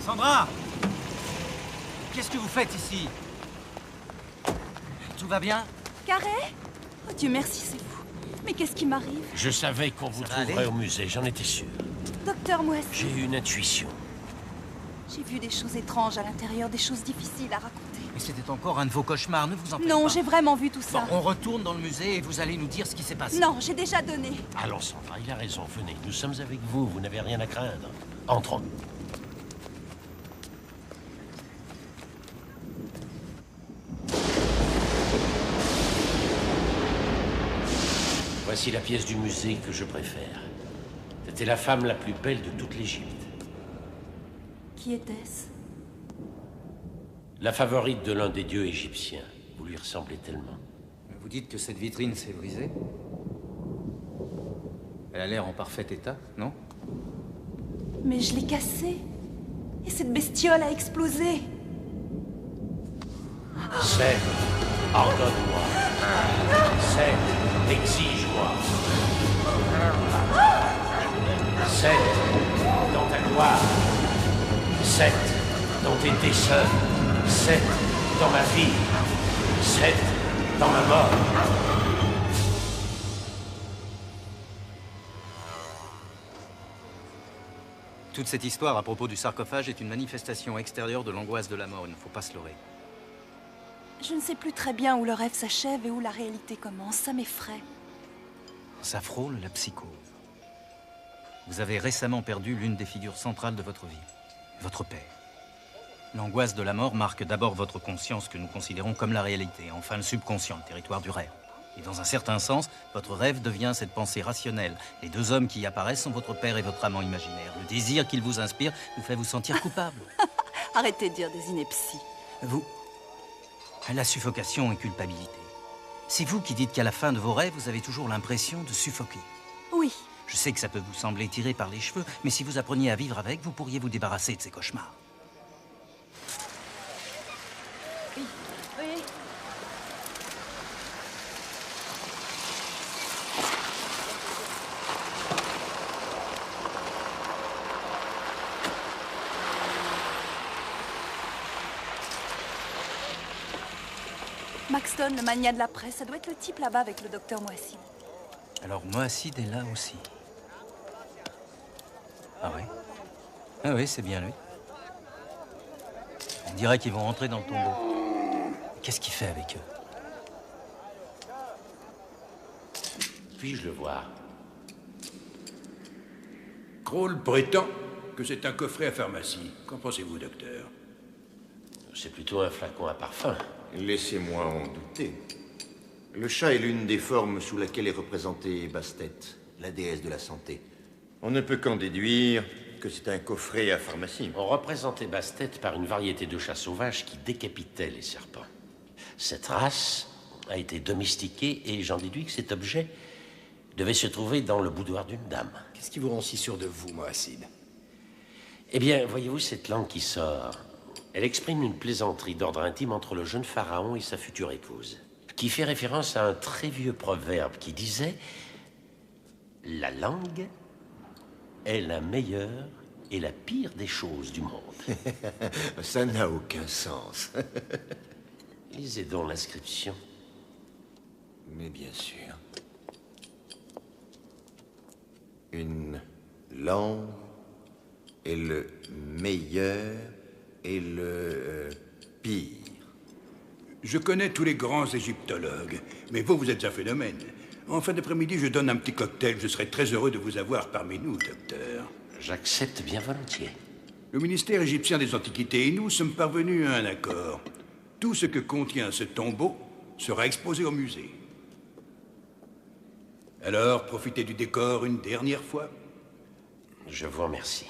Sandra! Qu'est-ce que vous faites ici? Tout va bien? Carré? Oh, Dieu merci, c'est vous. Mais qu'est-ce qui m'arrive? Je savais qu'on vous trouverait au musée, j'en étais sûr. Docteur Moissy. J'ai eu une intuition. J'ai vu des choses étranges à l'intérieur, des choses difficiles à raconter. Mais c'était encore un de vos cauchemars, ne vous en faites pas. Non, j'ai vraiment vu tout ça. Bon, on retourne dans le musée et vous allez nous dire ce qui s'est passé. Non, j'ai déjà donné. Allons, Sandra, il a raison, venez. Nous sommes avec vous, vous n'avez rien à craindre. Entrons. Voici la pièce du musée que je préfère. C'était la femme la plus belle de toute l'Égypte. Qui était-ce? La favorite de l'un des dieux égyptiens. Vous lui ressemblez tellement. Vous dites que cette vitrine s'est brisée? Elle a l'air en parfait état, non? Mais je l'ai cassée. Et cette bestiole a explosé. Seth, ordonne-moi. Seth, exige-moi. Seth, voir. 7 dans tes desseins, 7 dans ma vie, 7 dans ma mort. Toute cette histoire à propos du sarcophage est une manifestation extérieure de l'angoisse de la mort, il ne faut pas se leurrer. Je ne sais plus très bien où le rêve s'achève et où la réalité commence, ça m'effraie. Ça frôle la psychose. Vous avez récemment perdu l'une des figures centrales de votre vie, votre père. L'angoisse de la mort marque d'abord votre conscience que nous considérons comme la réalité, enfin le subconscient, le territoire du rêve. Et dans un certain sens, votre rêve devient cette pensée rationnelle. Les deux hommes qui y apparaissent sont votre père et votre amant imaginaire. Le désir qu'ils vous inspirent vous fait vous sentir coupable. Arrêtez de dire des inepties. Vous, la suffocation et culpabilité. C'est vous qui dites qu'à la fin de vos rêves, vous avez toujours l'impression de suffoquer. Oui. Je sais que ça peut vous sembler tiré par les cheveux, mais si vous appreniez à vivre avec, vous pourriez vous débarrasser de ces cauchemars. Oui. Oui. Maxton, le mania de la presse, ça doit être le type là-bas avec le docteur Moissi. Alors Moacide est là aussi. Ah oui? Ah oui, c'est bien lui. On dirait qu'ils vont rentrer dans le tombeau. Qu'est-ce qu'il fait avec eux? Puis-je le voir? Kroll prétend que c'est un coffret à pharmacie. Qu'en pensez-vous, docteur? C'est plutôt un flacon à parfum. Laissez-moi en douter. Le chat est l'une des formes sous laquelle est représentée Bastet, la déesse de la santé. On ne peut qu'en déduire que c'est un coffret à pharmacie. On représentait Bastet par une variété de chats sauvages qui décapitaient les serpents. Cette race a été domestiquée et j'en déduis que cet objet devait se trouver dans le boudoir d'une dame. Qu'est-ce qui vous rend si sûr de vous, Moacide? Eh bien, voyez-vous, cette langue qui sort, elle exprime une plaisanterie d'ordre intime entre le jeune pharaon et sa future épouse, qui fait référence à un très vieux proverbe qui disait « La langue est la meilleure et la pire des choses du monde. » Ça n'a aucun sens. Lisez donc l'inscription. Mais bien sûr. Une langue est le meilleur et le pire. Je connais tous les grands égyptologues, mais vous êtes un phénomène. En fin d'après-midi, je donne un petit cocktail. Je serai très heureux de vous avoir parmi nous, docteur. J'accepte bien volontiers. Le ministère égyptien des Antiquités et nous sommes parvenus à un accord. Tout ce que contient ce tombeau sera exposé au musée. Alors, profitez du décor une dernière fois. Je vous remercie.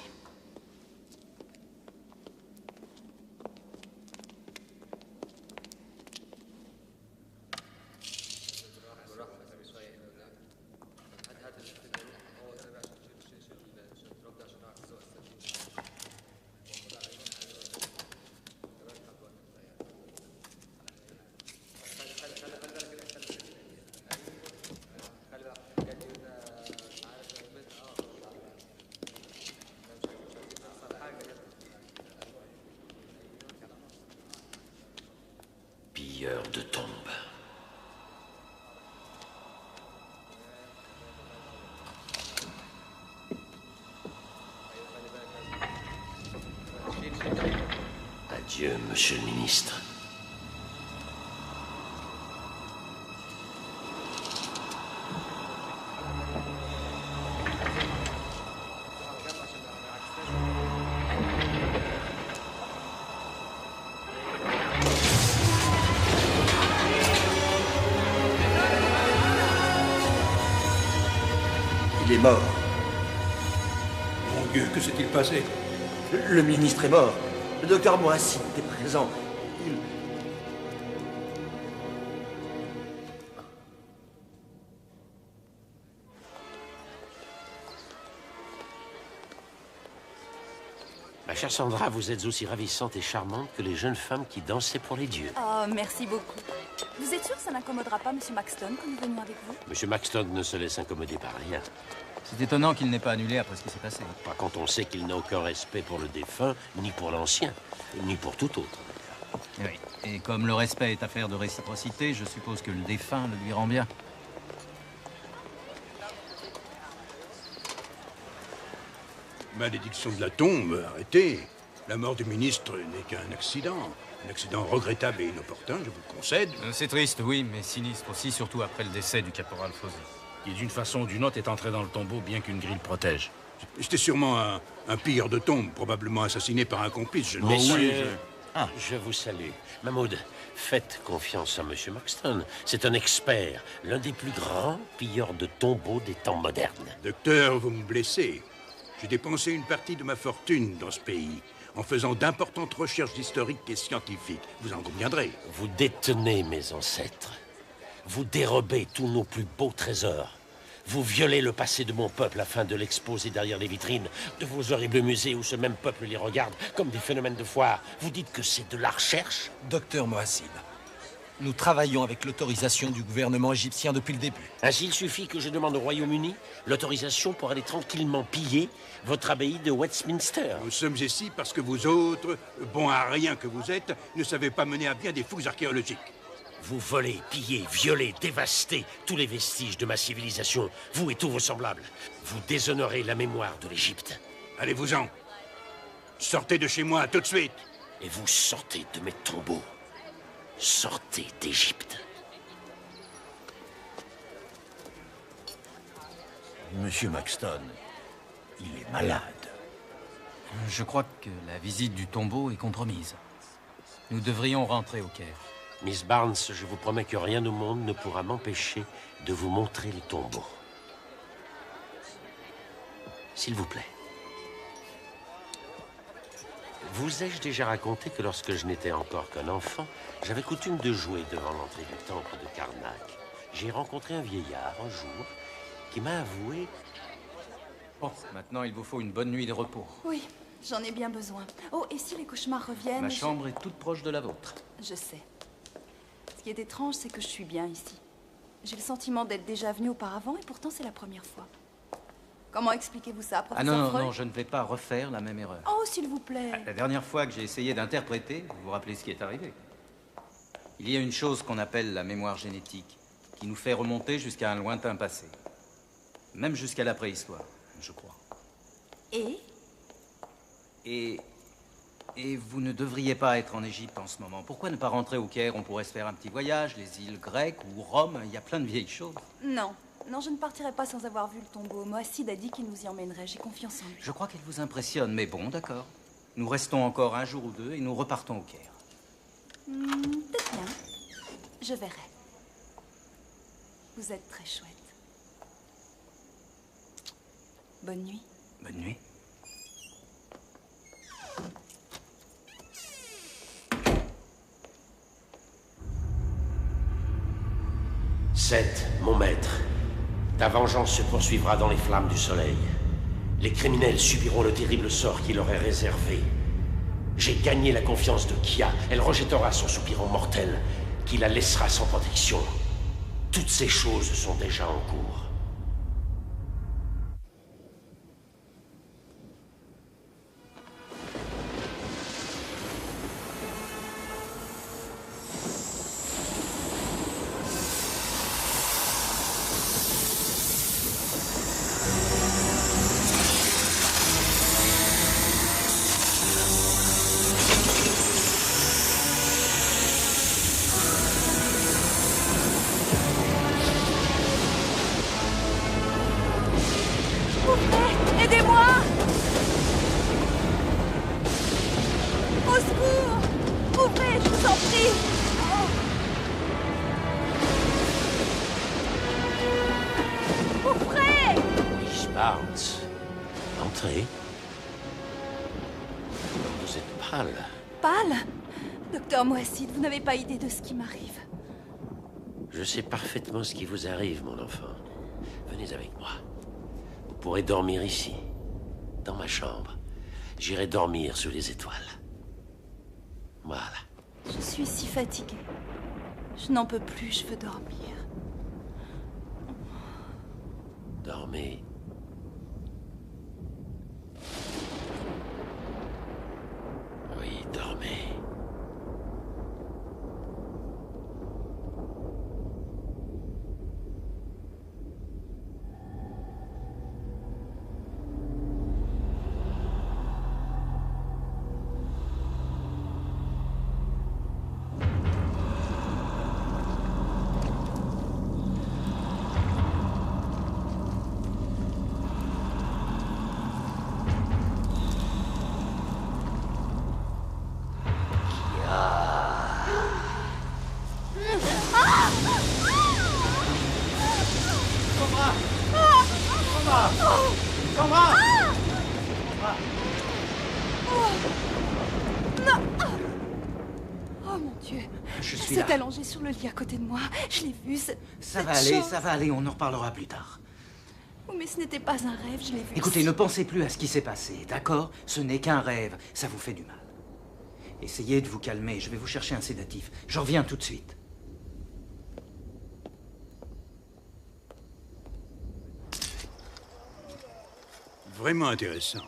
Pilleur de tombes. Adieu, monsieur le ministre. Il est mort. Mon Dieu, que s'est-il passé? Le ministre est mort. Le docteur Moissi était présent. Il... Ma chère Sandra, vous êtes aussi ravissante et charmante que les jeunes femmes qui dansaient pour les dieux. Oh, merci beaucoup. Vous êtes sûr que ça n'incommodera pas Monsieur Maxton que nous venions avec vous? Monsieur Maxton ne se laisse incommoder par rien. C'est étonnant qu'il n'ait pas annulé après ce qui s'est passé. Pas quand on sait qu'il n'a aucun respect pour le défunt, ni pour l'ancien, ni pour tout autre. Oui. Et comme le respect est affaire de réciprocité, je suppose que le défunt le lui rend bien. Malédiction de la tombe, arrêtez. La mort du ministre n'est qu'un accident. Un accident regrettable et inopportun, je vous le concède. C'est triste, oui, mais sinistre aussi, surtout après le décès du caporal Fawzi. Qui, d'une façon ou d'une autre, est entré dans le tombeau, bien qu'une grille le protège. C'était sûrement un pilleur de tombe, probablement assassiné par un complice, je ne sais Messieurs, je vous salue. Mahmoud, faites confiance à Monsieur Maxton. C'est un expert, l'un des plus grands pilleurs de tombeaux des temps modernes. Docteur, vous me blessez. J'ai dépensé une partie de ma fortune dans ce pays, en faisant d'importantes recherches historiques et scientifiques. Vous en conviendrez. Vous détenez mes ancêtres. Vous dérobez tous nos plus beaux trésors. Vous violez le passé de mon peuple afin de l'exposer derrière les vitrines de vos horribles musées où ce même peuple les regarde comme des phénomènes de foire. Vous dites que c'est de la recherche? Docteur Mohassid, nous travaillons avec l'autorisation du gouvernement égyptien depuis le début. Ainsi, il suffit que je demande au Royaume-Uni l'autorisation pour aller tranquillement piller votre abbaye de Westminster. Nous sommes ici parce que vous autres, bons à rien que vous êtes, ne savez pas mener à bien des fouilles archéologiques. Vous volez, pillez, violez, dévastez tous les vestiges de ma civilisation, vous et tous vos semblables. Vous déshonorez la mémoire de l'Égypte. Allez-vous-en. Sortez de chez moi tout de suite. Et vous sortez de mes tombeaux. Sortez d'Égypte. Monsieur Maxton, il est malade. Je crois que la visite du tombeau est compromise. Nous devrions rentrer au Caire. Miss Barnes, je vous promets que rien au monde ne pourra m'empêcher de vous montrer les tombeaux. S'il vous plaît. Vous ai-je déjà raconté que lorsque je n'étais encore qu'un enfant, j'avais coutume de jouer devant l'entrée du temple de Karnak. J'ai rencontré un vieillard un jour qui m'a avoué... Bon, maintenant il vous faut une bonne nuit de repos. Oui, j'en ai bien besoin. Oh, et si les cauchemars reviennent... Ma chambre est toute proche de la vôtre. Je sais. Ce qui est étrange, c'est que je suis bien ici. J'ai le sentiment d'être déjà venue auparavant et pourtant c'est la première fois. Comment expliquez-vous ça, professeur Ah non, Freud? non, je ne vais pas refaire la même erreur. Oh, s'il vous plaît. La dernière fois que j'ai essayé d'interpréter, vous vous rappelez ce qui est arrivé. Il y a une chose qu'on appelle la mémoire génétique, qui nous fait remonter jusqu'à un lointain passé. Même jusqu'à la préhistoire, je crois. Et vous ne devriez pas être en Égypte en ce moment. Pourquoi ne pas rentrer au Caire? On pourrait se faire un petit voyage, les îles grecques ou Rome, il y a plein de vieilles choses. Non. Non, je ne partirai pas sans avoir vu le tombeau. Mohassid a dit qu'il nous y emmènerait. J'ai confiance en lui. Je crois qu'il vous impressionne, mais bon, d'accord. Nous restons encore un jour ou deux et nous repartons au Caire. Peut-être bien. Je verrai. Vous êtes très chouette. Bonne nuit. Bonne nuit. Seth, mon maître, ta vengeance se poursuivra dans les flammes du soleil. Les criminels subiront le terrible sort qui leur est réservé. J'ai gagné la confiance de Kia. Elle rejettera son soupirant mortel, qui la laissera sans protection. Toutes ces choses sont déjà en cours. Aidez-moi! Au secours! Ouvrez, je vous en prie! Ouvrez! Miss Barnes, entrez. Vous êtes pâle. Pâle? Docteur Mohassid, vous n'avez pas idée de ce qui m'arrive. Je sais parfaitement ce qui vous arrive, mon enfant. Venez avec moi. Vous pourrez dormir ici, dans ma chambre. J'irai dormir sous les étoiles. Voilà. Je suis si fatiguée. Je n'en peux plus, je veux dormir. Dormez Sandra! Non! Oh mon Dieu! Je suis C'est là. allongé sur le lit à côté de moi. Je l'ai vu. Ça va aller, on en reparlera plus tard. Oh, mais ce n'était pas un rêve, je l'ai vu. Écoutez, ne pensez plus à ce qui s'est passé, d'accord? Ce n'est qu'un rêve, ça vous fait du mal. Essayez de vous calmer, je vais vous chercher un sédatif. Je reviens tout de suite. Vraiment intéressant.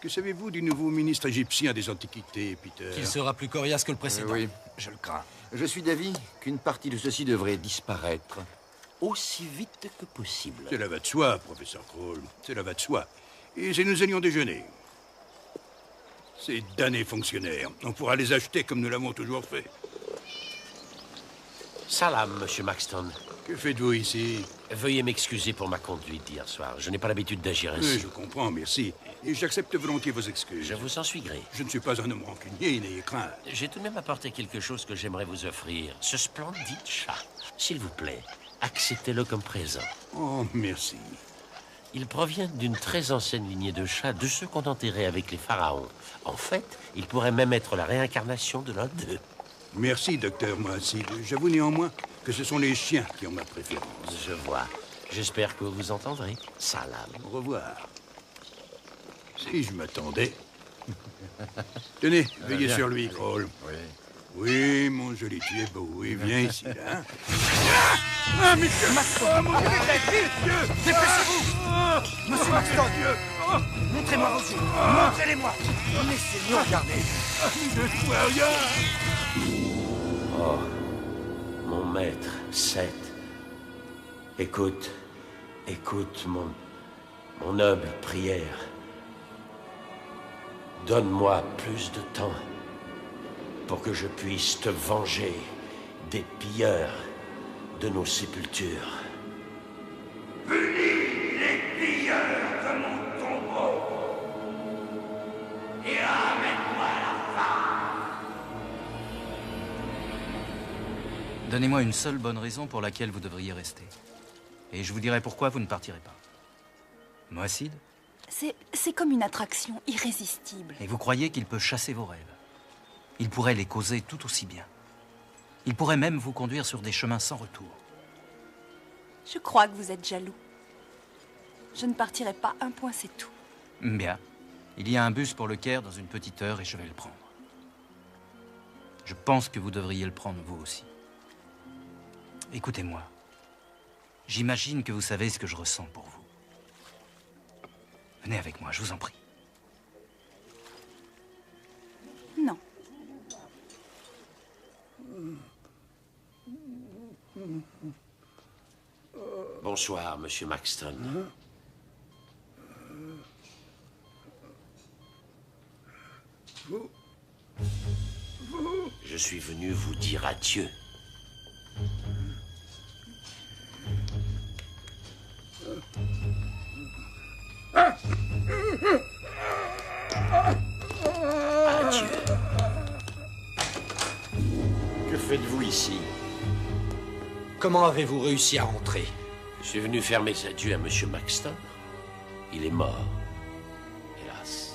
Que savez-vous du nouveau ministre égyptien des Antiquités, Peter? Qu'il sera plus coriace que le précédent. Oui. Je le crains. Je suis d'avis qu'une partie de ceci devrait disparaître. Aussi vite que possible. Cela va de soi, professeur Kroll. Cela va de soi. Et si nous allions déjeuner? Ces damnés fonctionnaires. On pourra les acheter comme nous l'avons toujours fait. Salam, monsieur Maxton. Que faites-vous ici? Veuillez m'excuser pour ma conduite d'hier soir. Je n'ai pas l'habitude d'agir ainsi. Oui, je comprends, merci. Et j'accepte volontiers vos excuses. Je vous en suis gré. Je ne suis pas un homme rancunier, n'ayez crainte. J'ai tout de même apporté quelque chose que j'aimerais vous offrir. Ce splendide chat. S'il vous plaît, acceptez-le comme présent. Oh, merci. Il provient d'une très ancienne lignée de chats, de ceux qu'on enterrait avec les pharaons. En fait, il pourrait même être la réincarnation de l'un d'eux. Merci, docteur Moassid. J'avoue néanmoins que ce sont les chiens qui ont ma préférence. Je vois. J'espère que vous entendrez. Salam. Au revoir. Si je m'attendais. Tenez, veillez sur lui, Kroll. Oui. Oui, mon joli, tu es beau. Oui, viens ici, là. Ah, monsieur Maxton! Mon Dieu, vite! Dépêchez-vous! Monsieur Maxton! Montrez-moi vos yeux! Montrez-les-moi! Laissez-nous regarder! Je ne vois rien! Oh, mon maître, Seth. Écoute, mon humble prière. Donne-moi plus de temps pour que je puisse te venger des pilleurs de nos sépultures. Punis les pilleurs de mon tombeau et ramène-moi la fin. Donnez-moi une seule bonne raison pour laquelle vous devriez rester. Et je vous dirai pourquoi vous ne partirez pas. Moassid? C'est comme une attraction irrésistible. Et vous croyez qu'il peut chasser vos rêves? Il pourrait les causer tout aussi bien. Il pourrait même vous conduire sur des chemins sans retour. Je crois que vous êtes jaloux. Je ne partirai pas un point, c'est tout. Bien. Il y a un bus pour le Caire dans une petite heure et je vais le prendre. Je pense que vous devriez le prendre vous aussi. Écoutez-moi. J'imagine que vous savez ce que je ressens pour vous. Venez avec moi, je vous en prie. Non. Bonsoir, monsieur Maxton. Je suis venu vous dire adieu. Adieu. Que faites-vous ici? Comment avez-vous réussi à rentrer? Je suis venu faire mes adieux à monsieur Maxton. Il est mort. Hélas.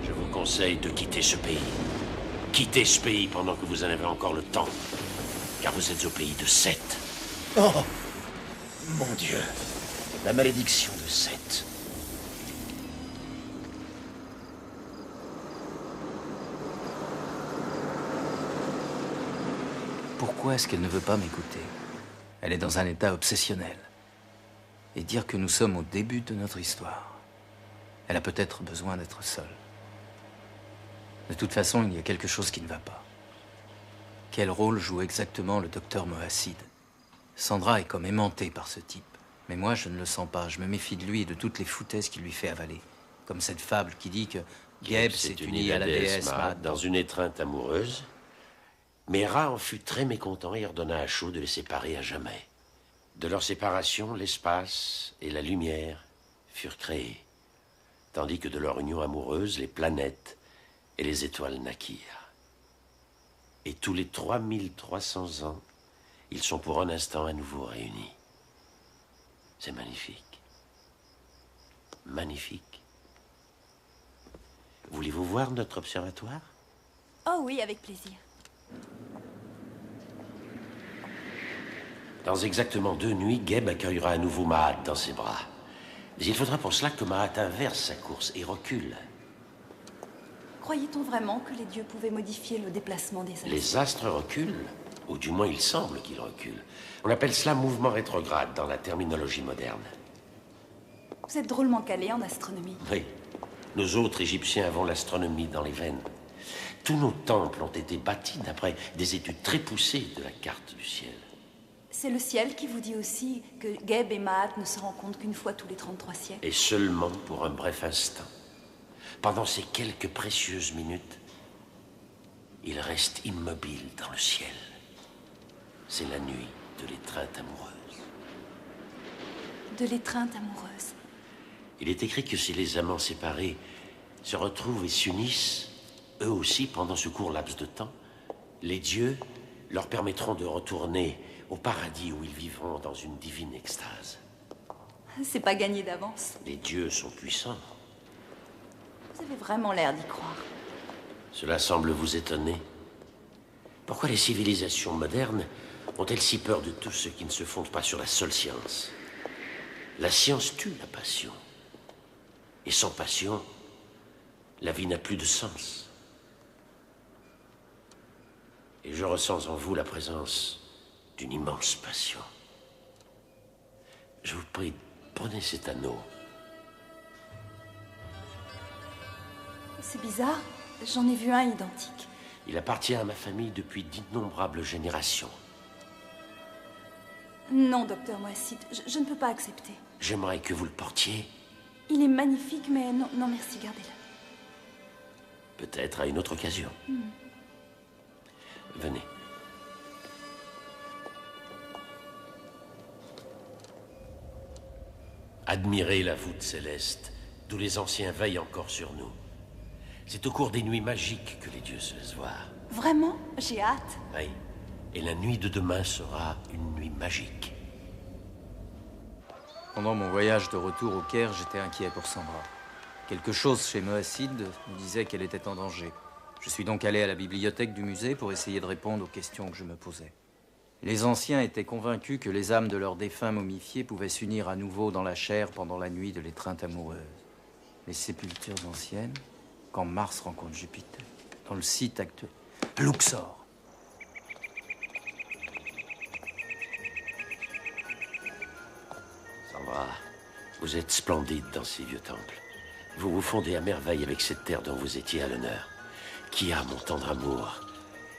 Je vous conseille de quitter ce pays. Quittez ce pays pendant que vous en avez encore le temps. Car vous êtes au pays de Seth. Oh! Mon Dieu! La malédiction de Seth. Pourquoi est-ce qu'elle ne veut pas m'écouter? Elle est dans un état obsessionnel. Et dire que nous sommes au début de notre histoire. Elle a peut-être besoin d'être seule. De toute façon, il y a quelque chose qui ne va pas. Quel rôle joue exactement le docteur Moassid? Sandra est comme aimantée par ce type. Mais moi, je ne le sens pas. Je me méfie de lui et de toutes les foutaises qu'il lui fait avaler. Comme cette fable qui dit que Geb s'est uni à la déesse Maat dans une étreinte amoureuse. Mais Ra en fut très mécontent et ordonna à Sho de les séparer à jamais. De leur séparation, l'espace et la lumière furent créés, tandis que de leur union amoureuse, les planètes et les étoiles naquirent. Et tous les 3300 ans, Ils sont pour un instant à nouveau réunis. C'est magnifique. Magnifique. Voulez-vous voir notre observatoire? Oh oui, avec plaisir. Dans exactement 2 nuits, Geb accueillera à nouveau Mahat dans ses bras. Mais il faudra pour cela que Mahat inverse sa course et recule. Croyait-on vraiment que les dieux pouvaient modifier le déplacement des astres? Les astres reculent, ou du moins il semble qu'ils reculent. On appelle cela mouvement rétrograde dans la terminologie moderne. Vous êtes drôlement calé en astronomie. Oui, nous autres Égyptiens avons l'astronomie dans les veines. Tous nos temples ont été bâtis d'après des études très poussées de la carte du ciel. C'est le ciel qui vous dit aussi que Geb et Mahat ne se rencontrent qu'une fois tous les 33 siècles. Et seulement pour un bref instant. Pendant ces quelques précieuses minutes, il reste immobile dans le ciel. C'est la nuit de l'étreinte amoureuse. De l'étreinte amoureuse. Il est écrit que si les amants séparés se retrouvent et s'unissent, eux aussi, pendant ce court laps de temps, les dieux leur permettront de retourner au paradis où ils vivront dans une divine extase. C'est pas gagné d'avance. Les dieux sont puissants. Vous avez vraiment l'air d'y croire. Cela semble vous étonner. Pourquoi les civilisations modernes ont-elles si peur de tout ce qui ne se fonde pas sur la seule science? La science tue la passion. Et sans passion, la vie n'a plus de sens. Et je ressens en vous la présence d'une immense passion. Je vous prie, prenez cet anneau. C'est bizarre, j'en ai vu un identique. Il appartient à ma famille depuis d'innombrables générations. Non, docteur Moacide, je ne peux pas accepter. J'aimerais que vous le portiez. Il est magnifique, mais non, non merci, gardez-le. Peut-être à une autre occasion. Venez. Admirez la voûte céleste, d'où les anciens veillent encore sur nous. C'est au cours des nuits magiques que les dieux se laissent voir. Vraiment? J'ai hâte. Oui. Et la nuit de demain sera une nuit magique. Pendant mon voyage de retour au Caire, j'étais inquiet pour Sandra. Quelque chose chez Moacide me disait qu'elle était en danger. Je suis donc allé à la bibliothèque du musée pour essayer de répondre aux questions que je me posais. Les anciens étaient convaincus que les âmes de leurs défunts momifiés pouvaient s'unir à nouveau dans la chair pendant la nuit de l'étreinte amoureuse. Les sépultures anciennes, quand Mars rencontre Jupiter, dans le site actuel. Luxor. Sandra, vous êtes splendide dans ces vieux temples. Vous vous fondez à merveille avec cette terre dont vous étiez à l'honneur. Qui a mon tendre amour?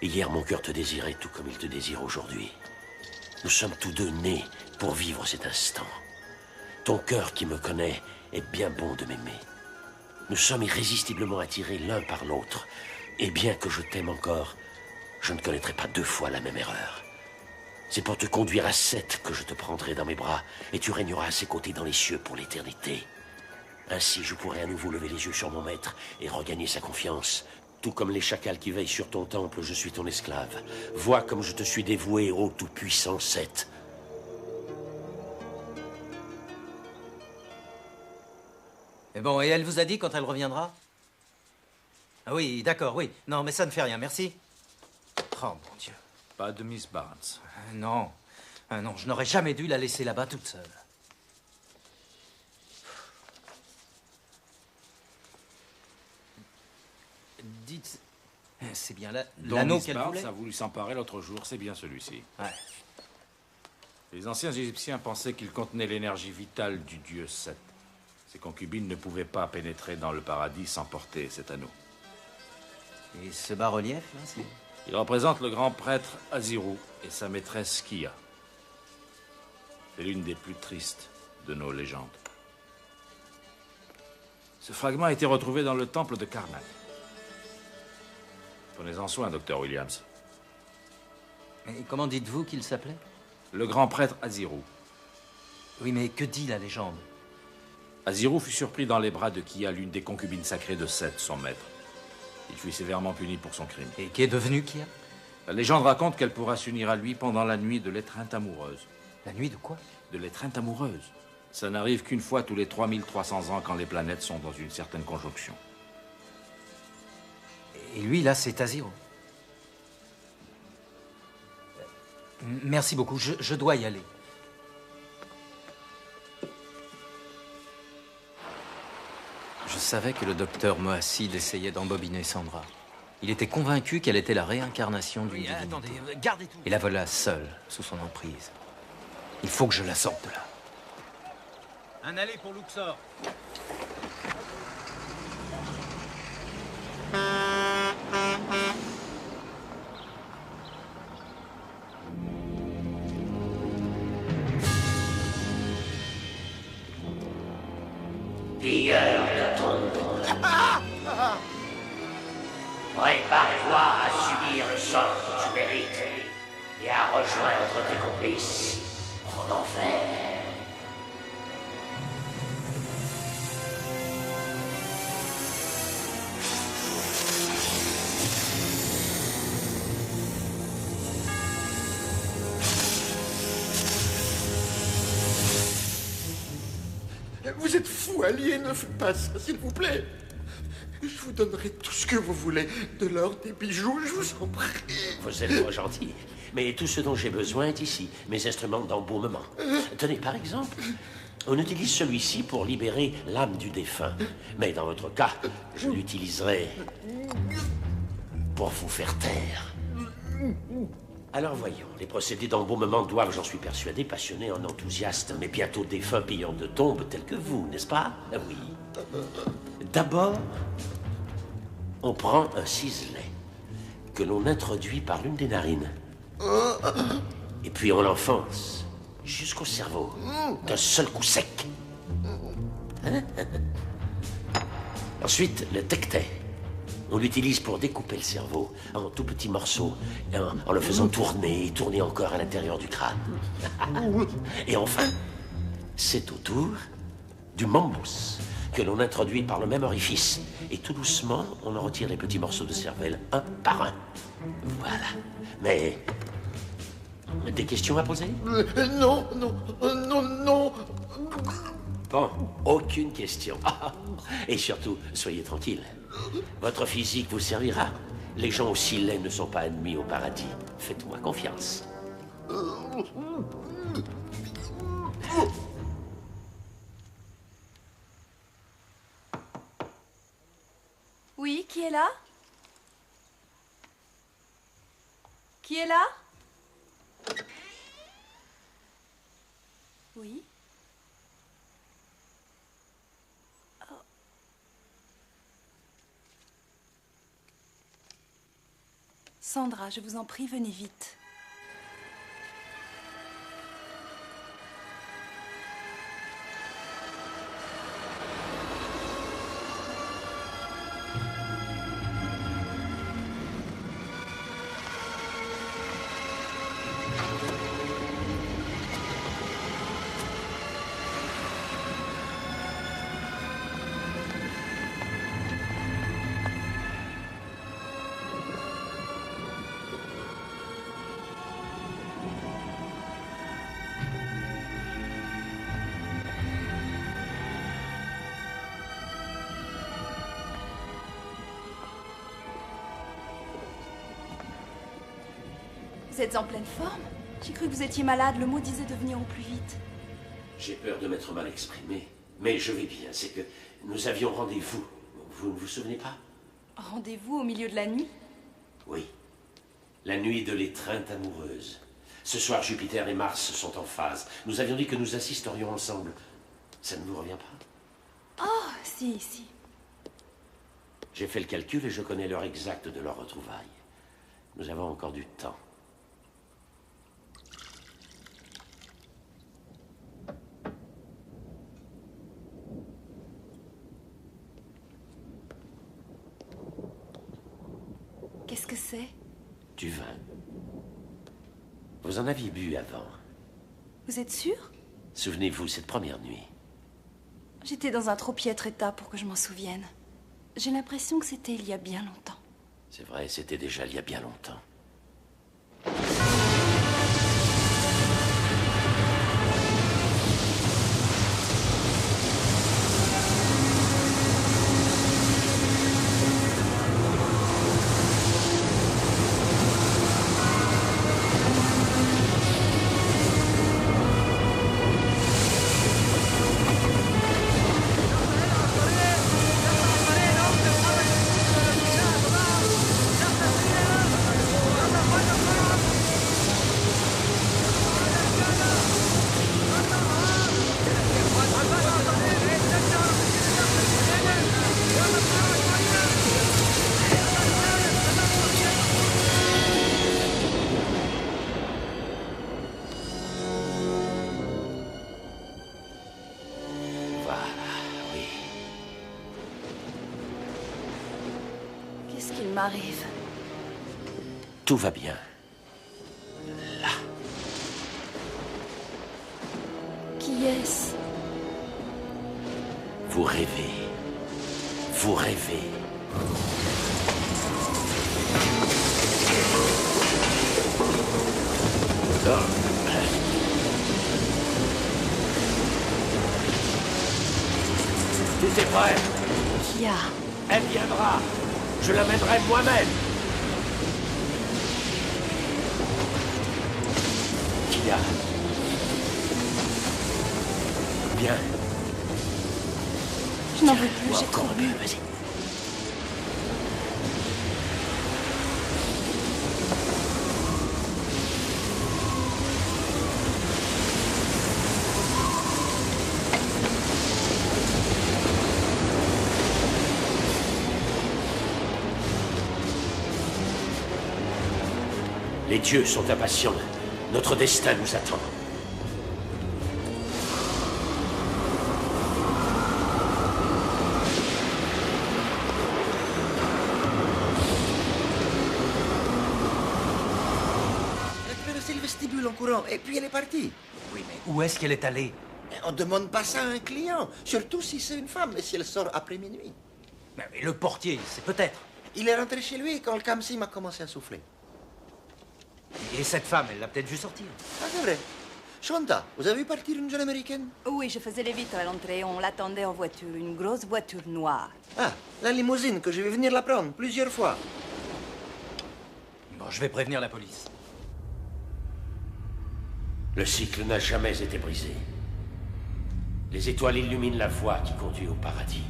Hier, mon cœur te désirait tout comme il te désire aujourd'hui. Nous sommes tous deux nés pour vivre cet instant. Ton cœur qui me connaît est bien bon de m'aimer. Nous sommes irrésistiblement attirés l'un par l'autre. Et bien que je t'aime encore, je ne connaîtrai pas 2 fois la même erreur. C'est pour te conduire à Seth que je te prendrai dans mes bras et tu régneras à ses côtés dans les cieux pour l'éternité. Ainsi, je pourrai à nouveau lever les yeux sur mon maître et regagner sa confiance. Tout comme les chacals qui veillent sur ton temple, je suis ton esclave. Vois comme je te suis dévoué, ô tout-puissant Seth. Et bon, et elle vous a dit quand elle reviendra? Ah oui, d'accord, oui. Non, mais ça ne fait rien, merci. Oh, mon Dieu. Pas de Miss Barnes. Non. Ah non, je n'aurais jamais dû la laisser là-bas toute seule. Dites... C'est bien l'anneau qu'elle voulait? Miss Barnes a voulu s'emparer l'autre jour, c'est bien celui-ci. Ouais. Les anciens Égyptiens pensaient qu'il contenait l'énergie vitale du dieu Seth. Ses concubines ne pouvaient pas pénétrer dans le paradis sans porter cet anneau. Et ce bas-relief, là, c'est... Il représente le grand prêtre Azirou et sa maîtresse Kia. C'est l'une des plus tristes de nos légendes. Ce fragment a été retrouvé dans le temple de Karnak. Prenez-en soin, docteur Williams. Et comment dites-vous qu'il s'appelait? Le grand prêtre Azirou. Oui, mais que dit la légende? Azirou fut surpris dans les bras de Kia, l'une des concubines sacrées de Seth, son maître. Il fut sévèrement puni pour son crime. Et qu'est devenu Kia? La légende raconte qu'elle pourra s'unir à lui pendant la nuit de l'étreinte amoureuse. La nuit de quoi? De l'étreinte amoureuse. Ça n'arrive qu'une fois tous les 3300 ans quand les planètes sont dans une certaine conjonction. Et lui, là, c'est Aziro. Merci beaucoup, je dois y aller. Je savais que le docteur Moacide essayait d'embobiner Sandra. Il était convaincu qu'elle était la réincarnation d'une divinité. Attendez, gardez tout. Et la voilà seule, sous son emprise. Il faut que je la sorte de là. Un aller pour Luxor. Pilleur de tombeaux. Prépare-toi à subir le sort que tu mérites et à rejoindre tes complices en enfer. Vous êtes fou, allié, ne faites pas ça, s'il vous plaît. Je vous donnerai tout ce que vous voulez, de l'or, des bijoux, je vous en prie. Vous êtes trop gentil, mais tout ce dont j'ai besoin est ici, mes instruments d'embaumement. Tenez, par exemple, on utilise celui-ci pour libérer l'âme du défunt. Mais dans votre cas, je l'utiliserai pour vous faire taire. Alors voyons, les procédés d'embaumement doivent, j'en suis persuadé, passionner un enthousiaste, mais bientôt défunt payant de tombes tel que vous, n'est-ce pas? Ah oui. D'abord, on prend un ciselet que l'on introduit par l'une des narines. Et puis on l'enfonce jusqu'au cerveau, d'un seul coup sec. Ensuite, le tectet. On l'utilise pour découper le cerveau en tout petits morceaux, en le faisant tourner et tourner encore à l'intérieur du crâne. Et enfin, c'est au tour du mambus, que l'on introduit par le même orifice. Et tout doucement, on en retire les petits morceaux de cervelle, un par un. Voilà. Mais... des questions à poser? Non. Bon, aucune question. Et surtout, soyez tranquille. Votre physique vous servira. Les gens aussi laids ne sont pas admis au paradis. Faites-moi confiance. Oui, qui est là? Qui est là? Oui. Oh. Sandra, je vous en prie, venez vite. Vous êtes en pleine forme? J'ai cru que vous étiez malade. Le mot disait de venir au plus vite. J'ai peur de m'être mal exprimé, mais je vais bien. C'est que nous avions rendez-vous. Vous ne vous souvenez pas? Rendez-vous au milieu de la nuit? Oui. La nuit de l'étreinte amoureuse. Ce soir, Jupiter et Mars sont en phase. Nous avions dit que nous assisterions ensemble. Ça ne vous revient pas? Oh, si. J'ai fait le calcul et je connais l'heure exacte de leur retrouvaille. Nous avons encore du temps. Qu'est-ce que c'est? Du vin. Vous en aviez bu avant. Vous êtes sûr? Souvenez-vous, cette première nuit. J'étais dans un trop piètre état pour que je m'en souvienne. J'ai l'impression que c'était il y a bien longtemps. C'est vrai, c'était déjà il y a bien longtemps. m'arrive? Tout va bien. Là. Qui est-ce? Vous rêvez. Vous rêvez. Oh. Tout est prêt. Kia. Elle viendra. Je l'amènerai moi-même. Kia. Bien. Je n'en veux plus, j'ai trop bu. Vas-y. Les dieux sont impatients. Notre destin nous attend. Elle a traversé le vestibule en courant, et puis elle est partie. Oui, mais où est-ce qu'elle est allée? Mais on ne demande pas ça à un client, surtout si c'est une femme et si elle sort après minuit. Mais le portier, c'est peut-être. Il est rentré chez lui quand le Kamsim a commencé à souffler. Et cette femme, elle l'a peut-être vu sortir. Ah, c'est vrai. Shonda, vous avez vu partir une jeune américaine? Oui, je faisais les vitres à l'entrée. On l'attendait en voiture, une grosse voiture noire. Ah, la limousine que je vais venir la prendre plusieurs fois. Bon, je vais prévenir la police. Le cycle n'a jamais été brisé. Les étoiles illuminent la voie qui conduit au paradis.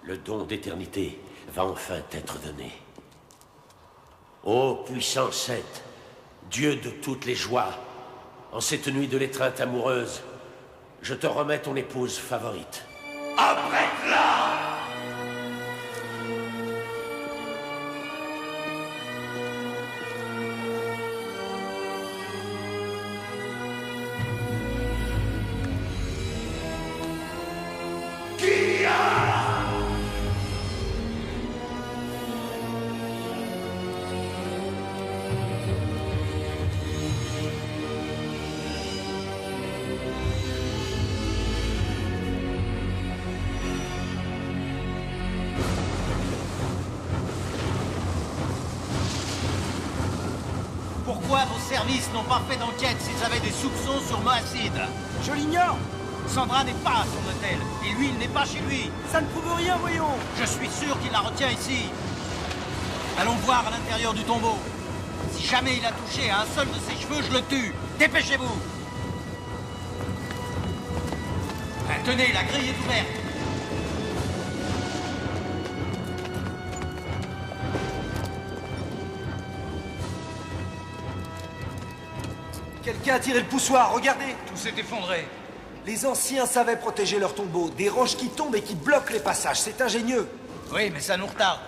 Le don d'éternité va enfin t'être donné. Ô puissant Seth, Dieu de toutes les joies, en cette nuit de l'étreinte amoureuse, je te remets ton épouse favorite. Apprête-la! Pourquoi vos services n'ont pas fait d'enquête s'ils avaient des soupçons sur Moacid? Je l'ignore. Sandra n'est pas à son hôtel, et lui, il n'est pas chez lui. Ça ne prouve rien, voyons. Je suis sûr qu'il la retient ici. Allons voir à l'intérieur du tombeau. Si jamais il a touché à un seul de ses cheveux, je le tue. Dépêchez-vous. Tenez, la grille est ouverte. Quelqu'un a tiré le poussoir, regardez. Tout s'est effondré. Les anciens savaient protéger leur tombeau. Des roches qui tombent et qui bloquent les passages. C'est ingénieux. Oui, mais ça nous retarde.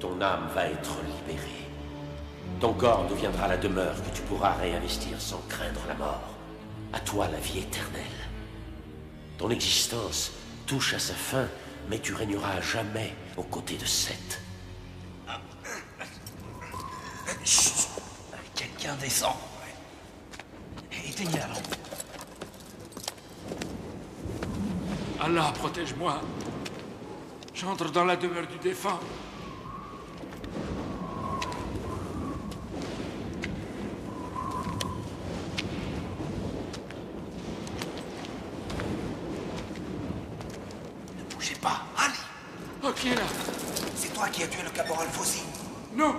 ton âme va être libérée. Ton corps deviendra la demeure que tu pourras réinvestir sans craindre la mort. À toi la vie éternelle. Ton existence touche à sa fin, mais tu régneras à jamais aux côtés de Seth. Chut! Quelqu'un descend. Éteignez la lampe. Allah, protège-moi. J'entre dans la demeure du défunt. Ne bougez pas. Allez. Ok, là. C'est toi qui as tué le caporal Fossi. Non,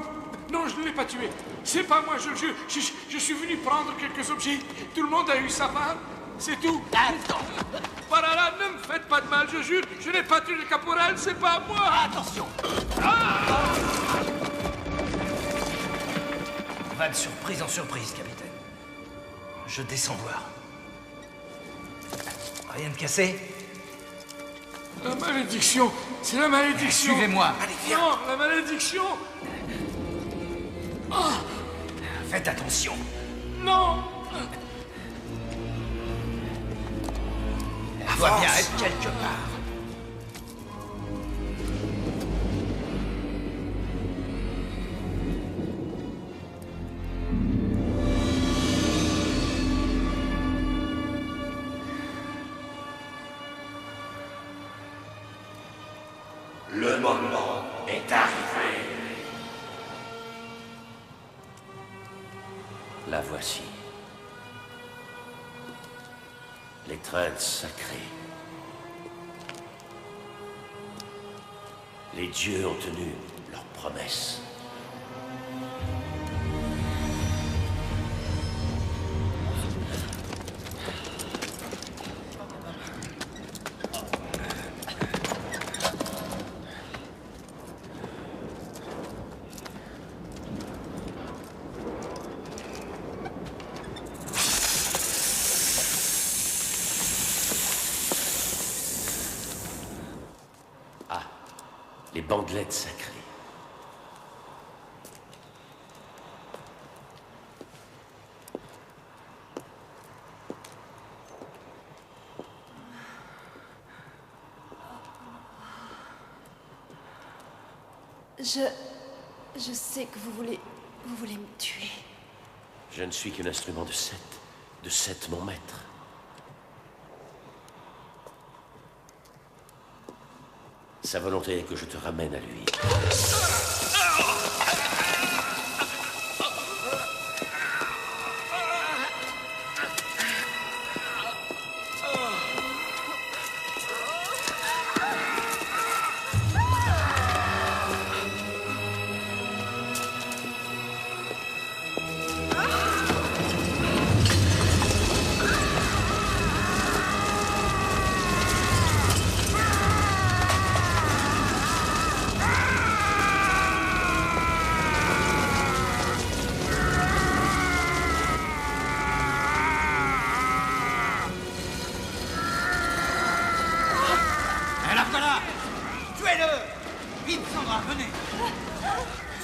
non, je ne l'ai pas tué. C'est pas moi, je suis venu prendre quelques objets. Tout le monde a eu sa part. C'est tout. Attends. Par là, ne me faites pas de mal, je jure. Je n'ai pas tué le caporal, c'est pas moi. Attention. Va de surprise en surprise, capitaine. Je descends voir. Rien de cassé? La malédiction, c'est la malédiction. Suivez-moi. Allez, viens. Non, la malédiction. Faites attention. Non. Elle doit bien être quelque part. Le moment est arrivé. La voici. L'étreinte sacrée. Les dieux ont tenu leur promesse. Les bandelettes sacrées. Je sais que vous voulez me tuer. Je ne suis qu'un instrument de Seth mon maître. Sa volonté est que je te ramène à lui.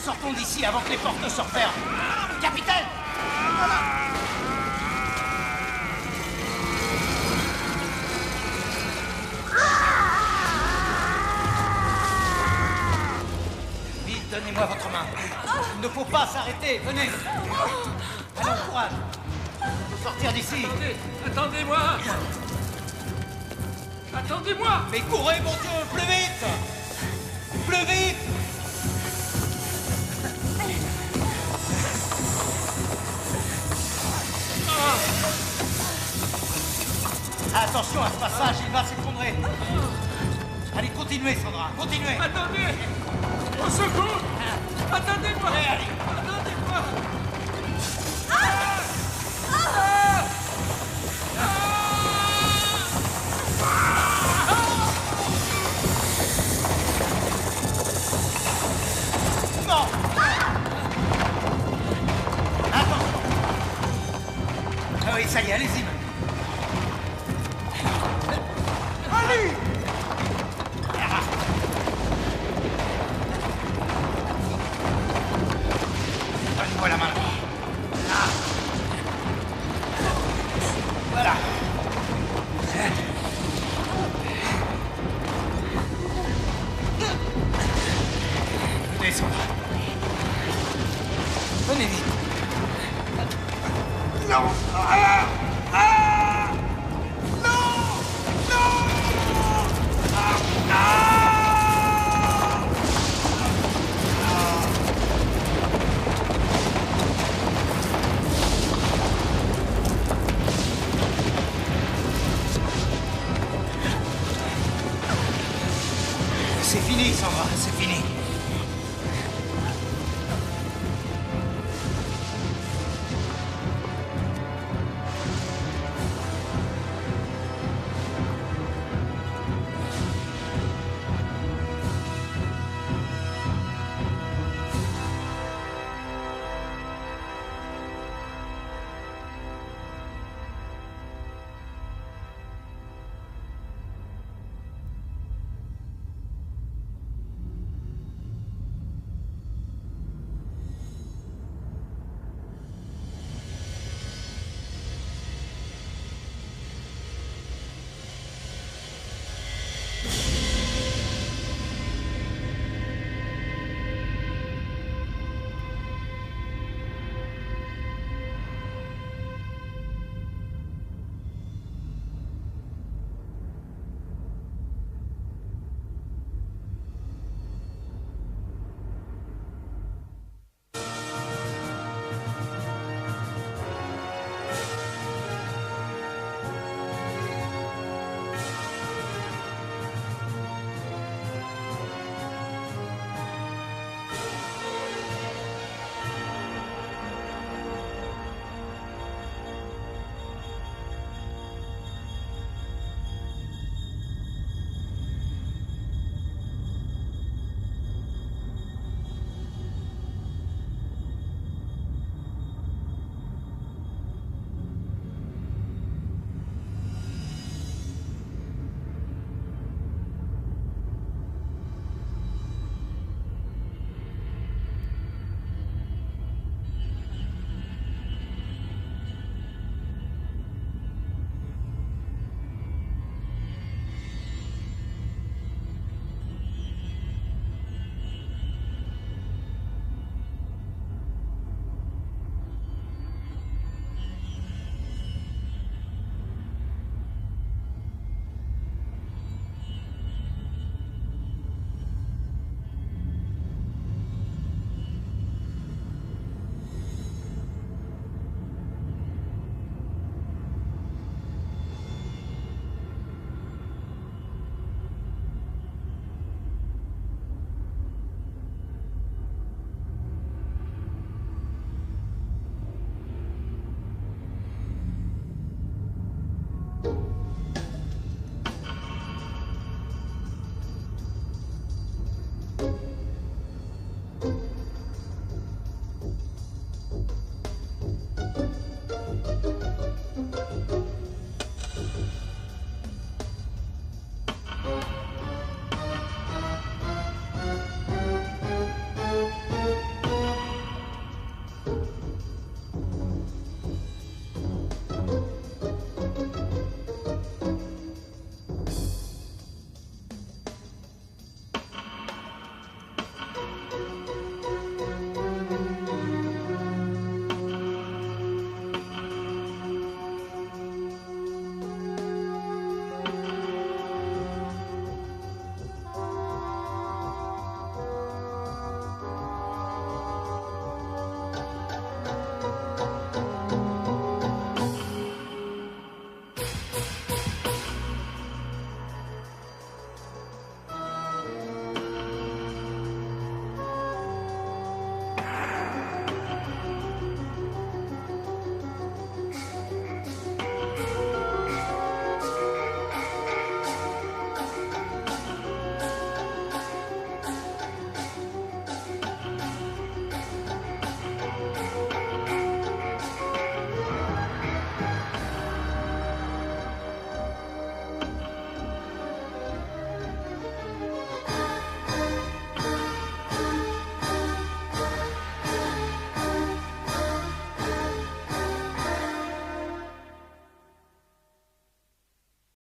Sortons d'ici avant que les portes ne se referment. Capitaine! Vite, donnez-moi votre main. Il ne faut pas s'arrêter, venez. Allons, courage. Il faut sortir d'ici. Attendez-moi. Attendez-moi. Mais courez, mon Dieu, plus vite. Plus vite. Attention à ce passage, il va s'effondrer. Allez, continuez, Sandra, continuez. Attendez. Au secours. Attendez-moi. Allez. Attendez-moi. Non. Attention. Ah oui, ça y est, allez-y. Allez! Venez, Sandra. Venez vite. Non. Ah, ah, non. Non. Ah, ah. C'est fini, Sandra, c'est fini.